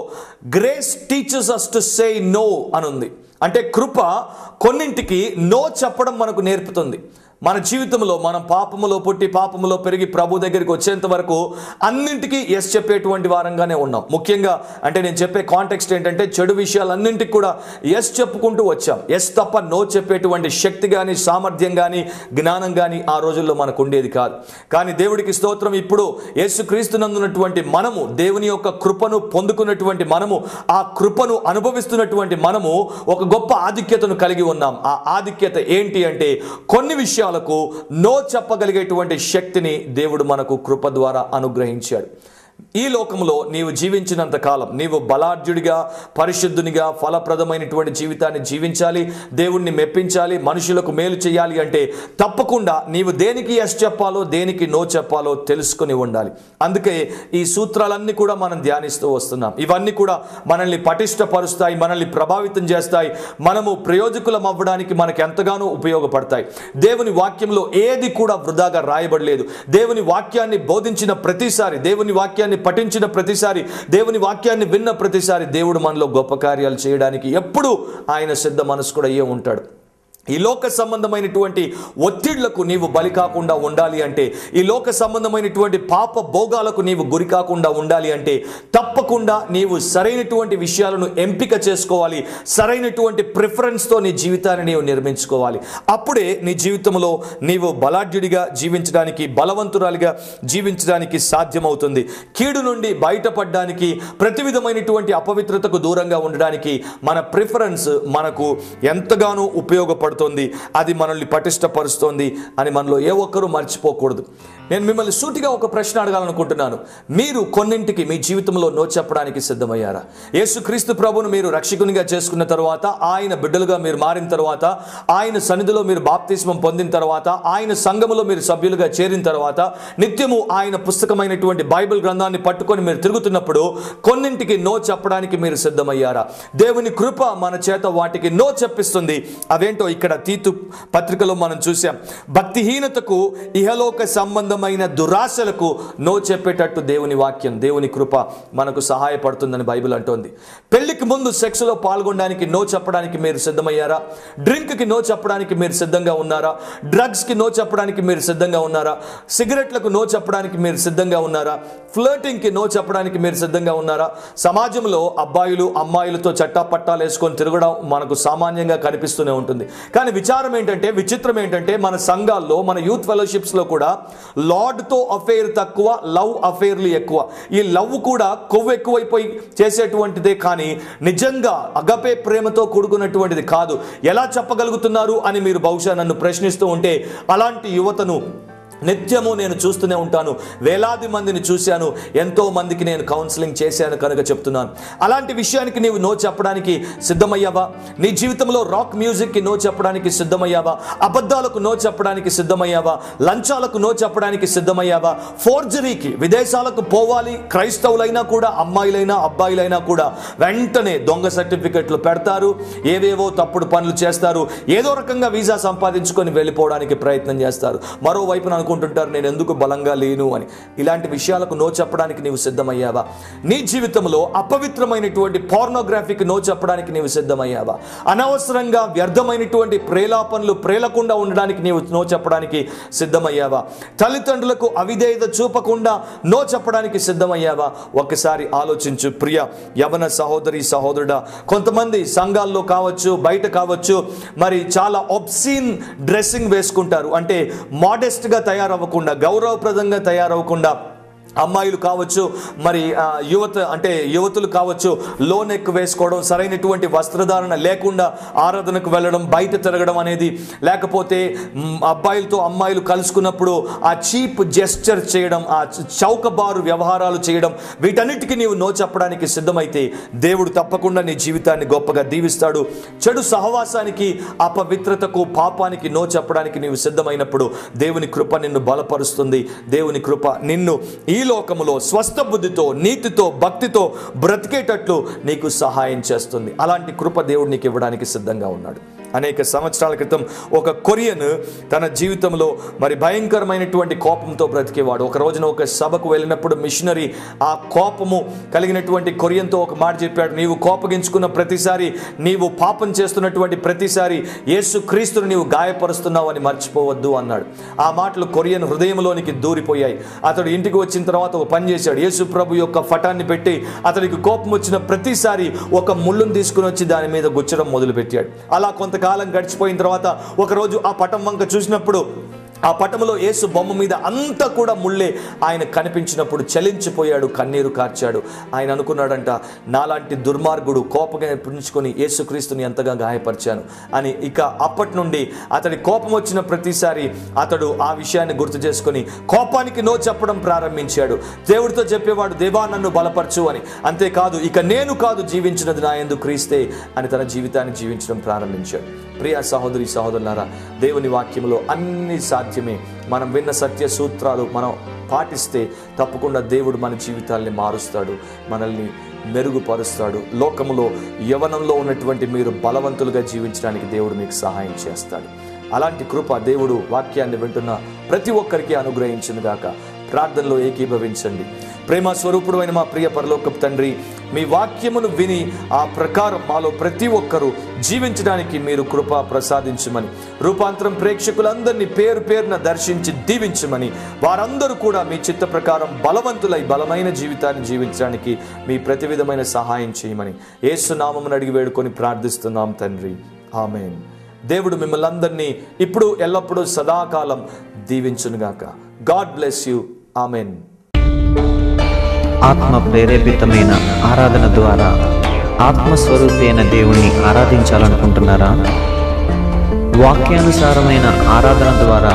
grace teaches us to say no అనుంది. అంటే కృప కొన్నింటికి నో చెప్పడం మనకు నేర్పుతుంది. మన జీవితంలో మనం పాపములో పుట్టి పాపములో పెరిగి ప్రభు దగ్గరికి వచ్చేంత వరకు అన్నింటికీ ఎస్ చెప్పేటువంటి వారంగానే ఉన్నాం. ముఖ్యంగా అంటే నేను చెప్పే కాంటెక్స్ట్ ఏంటంటే చెడు విషయాలన్నింటికి కూడా ఎస్ చెప్పుకుంటూ వచ్చాం. ఎస్ తప్ప నో చెప్పేటువంటి శక్తి కానీ, సామర్థ్యం కానీ, జ్ఞానం కానీ ఆ రోజుల్లో మనకు ఉండేది కాదు. కానీ దేవుడికి స్తోత్రం, ఇప్పుడు యేసుక్రీస్తునందున్నటువంటి మనము, దేవుని యొక్క కృపను పొందుకున్నటువంటి మనము, ఆ కృపను అనుభవిస్తున్నటువంటి మనము ఒక గొప్ప ఆధిక్యతను కలిగి ఉన్నాం. ఆ ఆధిక్యత ఏంటి అంటే కొన్ని విషయాలు నో చెప్పగలిగేటువంటి శక్తిని దేవుడు మనకు కృప ద్వారా అనుగ్రహించాడు. ఈ లోకంలో నీవు జీవించినంత కాలం నీవు బలాఢ్యుడిగా, పరిశుద్ధునిగా, ఫలప్రదమైనటువంటి జీవితాన్ని జీవించాలి, దేవుణ్ణి మెప్పించాలి, మనుషులకు మేలు చేయాలి అంటే తప్పకుండా నీవు దేనికి ఎస్ చెప్పాలో, దేనికి నో చెప్పాలో తెలుసుకొని ఉండాలి. అందుకే ఈ సూత్రాలన్నీ కూడా మనం ధ్యానిస్తూ వస్తున్నాం. ఇవన్నీ కూడా మనల్ని పటిష్టపరుస్తాయి, మనల్ని ప్రభావితం చేస్తాయి, మనము ప్రయోజకులం అవ్వడానికి మనకు ఎంతగానో ఉపయోగపడతాయి. దేవుని వాక్యంలో ఏది కూడా వృధాగా రాయబడలేదు. దేవుని వాక్యాన్ని బోధించిన ప్రతిసారి, దేవుని వాక్యాన్ని పఠించిన ప్రతిసారి, దేవుని వాక్యాన్ని విన్న ప్రతిసారి దేవుడు మనలో గొప్ప కార్యాలు చేయడానికి ఎప్పుడు ఆయన సిద్ధ మనసు కూడా అయ్యే ఉంటాడు. ఈ లోక సంబంధమైనటువంటి ఒత్తిళ్లకు నీవు బలి కాకుండా ఉండాలి అంటే, ఈ లోక సంబంధమైనటువంటి పాప భోగాలకు నీవు గురి కాకుండా ఉండాలి అంటే తప్పకుండా నీవు సరైనటువంటి విషయాలను ఎంపిక చేసుకోవాలి. సరైనటువంటి ప్రిఫరెన్స్తో నీ జీవితాన్ని నీవు నిర్మించుకోవాలి. అప్పుడే నీ జీవితంలో నీవు బలాఢ్యుడిగా జీవించడానికి, బలవంతురాలిగా జీవించడానికి సాధ్యమవుతుంది. కీడు నుండి బయటపడడానికి, ప్రతి విధమైనటువంటి అపవిత్రతకు దూరంగా ఉండడానికి మన ప్రిఫరెన్స్ మనకు ఎంతగానో ఉపయోగపడుతుంది. సహాయపడుతోంది, అది మనల్ని పటిష్టపరుస్తోంది అని మనలో ఏ ఒక్కరూ మర్చిపోకూడదు. నేను మిమ్మల్ని సూటిగా ఒక ప్రశ్న అడగాలనుకుంటున్నాను. మీరు కొన్నింటికి మీ జీవితంలో నో చెప్పడానికి సిద్ధమయ్యారా? యేసుక్రీస్తు ప్రభువును మీరు రక్షకునిగా చేసుకున్న తర్వాత, ఆయన బిడ్డలుగా మీరు మారిన తర్వాత, ఆయన సన్నిధిలో మీరు బాప్తిస్మం పొందిన తర్వాత, ఆయన సంఘములో మీరు సభ్యులుగా చేరిన తర్వాత, నిత్యము ఆయన పుస్తకమైనటువంటి బైబిల్ గ్రంథాన్ని పట్టుకొని మీరు తిరుగుతున్నప్పుడు కొన్నింటికి నో చెప్పడానికి మీరు సిద్ధమయ్యారా? దేవుని కృప మన చేత వాటికి నో చెప్పిస్తుంది. అవేంటో ఇక్కడ తీతు పత్రికలో మనం చూసాం. భక్తిహీనతకు, ఇహలోక సంబంధమైన దురాశలకు నో చెప్పేటట్టు దేవుని వాక్యం, దేవుని కృప మనకు సహాయపడుతుందని బైబిల్ అంటోంది. పెళ్లికి ముందు సెక్స్లో పాల్గొనడానికి నో చెప్పడానికి మీరు సిద్ధమయ్యారా? డ్రింక్కి నో చెప్పడానికి మీరు సిద్ధంగా ఉన్నారా? డ్రగ్స్కి నో చెప్పడానికి మీరు సిద్ధంగా ఉన్నారా? సిగరెట్లకు నో చెప్పడానికి మీరు సిద్ధంగా ఉన్నారా? ఫ్లర్టింగ్కి నో చెప్పడానికి మీరు సిద్ధంగా ఉన్నారా? సమాజంలో అబ్బాయిలు అమ్మాయిలతో చట్టాపట్టాలు వేసుకొని తిరగడం మనకు సామాన్యంగా కనిపిస్తూనే ఉంటుంది. కానీ విచిత్రం ఏంటంటే మన సంఘాల్లో, మన యూత్ ఫెలోషిప్స్లో కూడా లార్డ్తో అఫేర్ తక్కువ, లవ్ అఫేర్లు ఎక్కువ. ఈ లవ్ కూడా కొవ్వు ఎక్కువైపోయి చేసేటువంటిదే కానీ నిజంగా అగపే ప్రేమతో కూడుకున్నటువంటిది కాదు. ఎలా చెప్పగలుగుతున్నారు అని మీరు బహుశా నన్ను ప్రశ్నిస్తూ ఉంటే, అలాంటి యువతను నిత్యము నేను చూస్తూనే ఉంటాను. వేలాది మందిని చూశాను, ఎంతో మందికి నేను కౌన్సిలింగ్ చేశాను కనుక చెప్తున్నాను. అలాంటి విషయానికి నీవు నో చెప్పడానికి సిద్ధమయ్యావా? నీ జీవితంలో రాక్ మ్యూజిక్కి నో చెప్పడానికి సిద్ధమయ్యావా? అబద్ధాలకు నో చెప్పడానికి సిద్ధమయ్యావా? లంచాలకు నో చెప్పడానికి సిద్ధమయ్యావా? ఫోర్జరీకి, విదేశాలకు పోవాలి క్రైస్తవులైనా కూడా, అమ్మాయిలైనా అబ్బాయిలైనా కూడా వెంటనే దొంగ సర్టిఫికెట్లు పెడతారు, ఏవేవో తప్పుడు పనులు చేస్తారు, ఏదో రకంగా వీసా సంపాదించుకొని వెళ్ళిపోవడానికి ప్రయత్నం చేస్తారు. మరోవైపు అనుకుంటుంటారు నేను ఎందుకు బలంగా లేను అని. ఇలాంటి విషయాలకు నో చెప్పడానికి నీవు సిద్ధమయ్యావా? నీ జీవితంలో అపవిత్రమైనటువంటి పోర్నోగ్రఫీకి నో చెప్పడానికి నీవు సిద్ధమయ్యావా? అనవసరంగా వ్యర్థమైనటువంటి ప్రేలాపనలు ప్రేలకుండా ఉండడానికి నీవు నో చెప్పడానికి సిద్ధమయ్యావా? తల్లిదండ్రులకు అవిధేయత చూపకుండా నో చెప్పడానికి సిద్ధమయ్యావా? ఒకసారి ఆలోచించు ప్రియ యవన సహోదరి సహోదరుడా. కొంతమంది సంఘాల్లో కావచ్చు, బయట కావచ్చు, మరి చాలా ఒబ్సీన్ డ్రెస్సింగ్ వేసుకుంటారు. అంటే మోడెస్ట్గా తయారవ్వకుండా, గౌరవప్రదంగా తయారవ్వకుండా అమ్మాయిలు కావచ్చు, మరి యువతులు కావచ్చు, లో నెక్ వేసుకోవడం, సరైనటువంటి వస్త్రధారణ లేకుండా ఆరాధనకు వెళ్ళడం, బయట తిరగడం అనేది, లేకపోతే అబ్బాయిలతో అమ్మాయిలు కలుసుకున్నప్పుడు ఆ చీప్ జెస్చర్ చేయడం, ఆ చౌకబారు వ్యవహారాలు చేయడం, వీటన్నిటికీ నీవు నో చెప్పడానికి సిద్ధమైతే దేవుడు తప్పకుండా నీ జీవితాన్ని గొప్పగా దీవిస్తాడు. చెడు సహవాసానికి, అపవిత్రతకు, పాపానికి నో చెప్పడానికి నీవు సిద్ధమైనప్పుడు దేవుని కృప నిన్ను బలపరుస్తుంది. దేవుని కృప నిన్ను ఈ లోకములో స్వస్థ బుద్ధితో, నీతితో, భక్తితో బ్రతికేటట్లు నీకు సహాయం చేస్తుంది. అలాంటి కృప దేవుడు నీకు ఇవ్వడానికి సిద్ధంగా ఉన్నాడు. అనేక సంవత్సరాల క్రితం ఒక కొరియన్ తన జీవితంలో మరి భయంకరమైనటువంటి కోపంతో బ్రతికేవాడు. ఒక రోజున ఒక సభకు వెళ్ళినప్పుడు మిషనరీ ఆ కోపము కలిగినటువంటి కొరియన్తో ఒక మాట చెప్పాడు. నీవు కోపగించుకున్న ప్రతిసారి, నీవు పాపం చేస్తున్నటువంటి ప్రతిసారి యేసుక్రీస్తును నీవు గాయపరుస్తున్నావు అని మర్చిపోవద్దు అన్నాడు. ఆ మాటలు కొరియన్ హృదయంలోనికి దూరిపోయాయి. అతడు ఇంటికి వచ్చిన తర్వాత ఒక పని చేశాడు. యేసు ప్రభు యొక్క ఫటాన్ని పెట్టి అతనికి కోపం వచ్చిన ప్రతిసారి ఒక ముళ్ళును తీసుకుని వచ్చి దాని మీద గుచ్చడం మొదలుపెట్టాడు. అలా కొంతకాలం గడిచిపోయిన తర్వాత ఒకరోజు ఆ పటం వంక చూసినప్పుడు ఆ పటములో యేసు బొమ్మ మీద అంతా కూడా ముళ్ళే ఆయన కనిపించినప్పుడు చలించిపోయాడు, కన్నీరు కార్చాడు. ఆయన అనుకున్నాడంట, నాలాంటి దుర్మార్గుడు కోపంగా పుంజుకొని యేసుక్రీస్తుని ఎంతగా గాయపరిచాను అని. ఇక అప్పటి నుండి అతడి కోపం వచ్చిన ప్రతిసారి అతడు ఆ విషయాన్ని గుర్తు చేసుకొని కోపానికి నో చెప్పడం ప్రారంభించాడు. దేవుడితో చెప్పేవాడు, దేవా నన్ను బలపరచు అని. అంతేకాదు, ఇక నేను కాదు జీవించినది నా యందు క్రీస్తే అని తన జీవితాన్ని జీవించడం ప్రారంభించాడు. ప్రియ సహోదరి సహోదరులారా, దేవుని వాక్యంలో అన్ని సాధ్యమే. మనం విన్న సత్య సూత్రాలు మనం పాటిస్తే తప్పకుండా దేవుడు మన జీవితాల్ని మారుస్తాడు, మనల్ని మెరుగుపరుస్తాడు. లోకములో యవనంలో ఉన్నటువంటి మీరు బలవంతులుగా జీవించడానికి దేవుడు మీకు సహాయం చేస్తాడు. అలాంటి కృప దేవుడు వాక్యాన్ని వింటున్న ప్రతి ఒక్కరికి అనుగ్రహించును గాక. ప్రార్థనలో ఏకీభవించండి. ప్రేమ స్వరూపుడు అయిన మా ప్రియ పరలోకపు తండ్రి, మీ వాక్యమును విని ఆ ప్రకారం మాలో ప్రతి ఒక్కరూ జీవించడానికి మీరు కృప ప్రసాదించమని, రూపాంతరం ప్రేక్షకులందరినీ పేరు పేరున దర్శించి దీవించమని, వారందరూ కూడా మీ చిత్త ప్రకారం బలవంతులై బలమైన జీవితాన్ని జీవించడానికి మీ ప్రతి విధమైన సహాయం చేయమని యేసు నామమున అడిగి వేడుకొని ప్రార్థిస్తున్నాం తండ్రి, ఆమేన్. దేవుడు మిమ్మల్ని అందరినీ ఇప్పుడు ఎల్లప్పుడూ సదాకాలం దీవించునుగాక. God bless you. ఆమేన్. ఆత్మ ప్రేరేపితమైన ఆరాధన ద్వారా ఆత్మస్వరూపి అయిన దేవుణ్ణి ఆరాధించాలనుకుంటున్నారా? వాక్యానుసారమైన ఆరాధన ద్వారా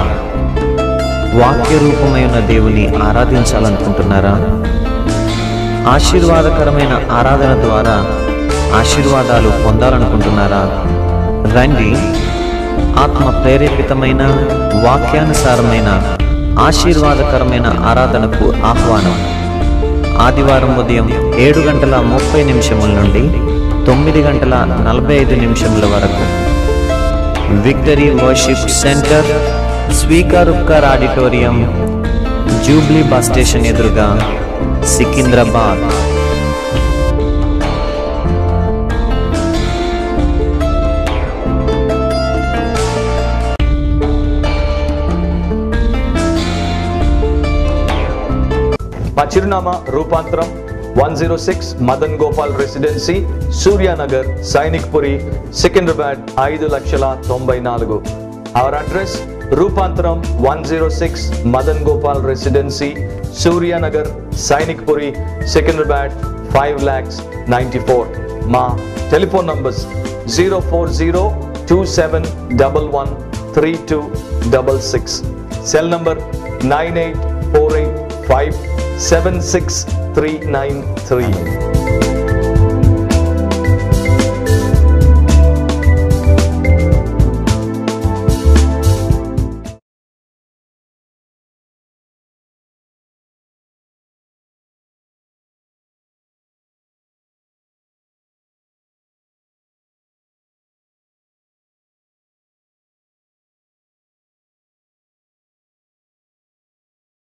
వాక్య రూపమైన దేవుని ఆరాధించాలనుకుంటున్నారా? ఆశీర్వాదకరమైన ఆరాధన ద్వారా ఆశీర్వాదాలు పొందాలనుకుంటున్నారా? రండి, ఆత్మ ప్రేరేపితమైన వాక్యానుసారమైన ఆశీర్వాదకరమైన ఆరాధనకు ఆహ్వానం. ఆదివారం ఉదయం 7:30 నుండి 9:45 వరకు విక్టరీ వర్షిప్ సెంటర్, స్వీకారుక్కర్ ఆడిటోరియం, జూబ్లీ బస్ స్టేషన్ ఎదురుగా, సికింద్రాబాద్. మా చిరునామా రూపాంతరం 106 Madan Gopal residency, Suryanagar, Sainikpuri, Secunderabad 5,94,000. Our address రూపాంతరం 106 మదన్ గోపాల్ రెసిడెన్సీ, సూర్యానగర్, సైనిక్పురి, సికింద్రాబాద్ 5,94,000. మా టెలిఫోన్ నంబర్స్ 04027113266, సెల్ నంబర్ 9848576393.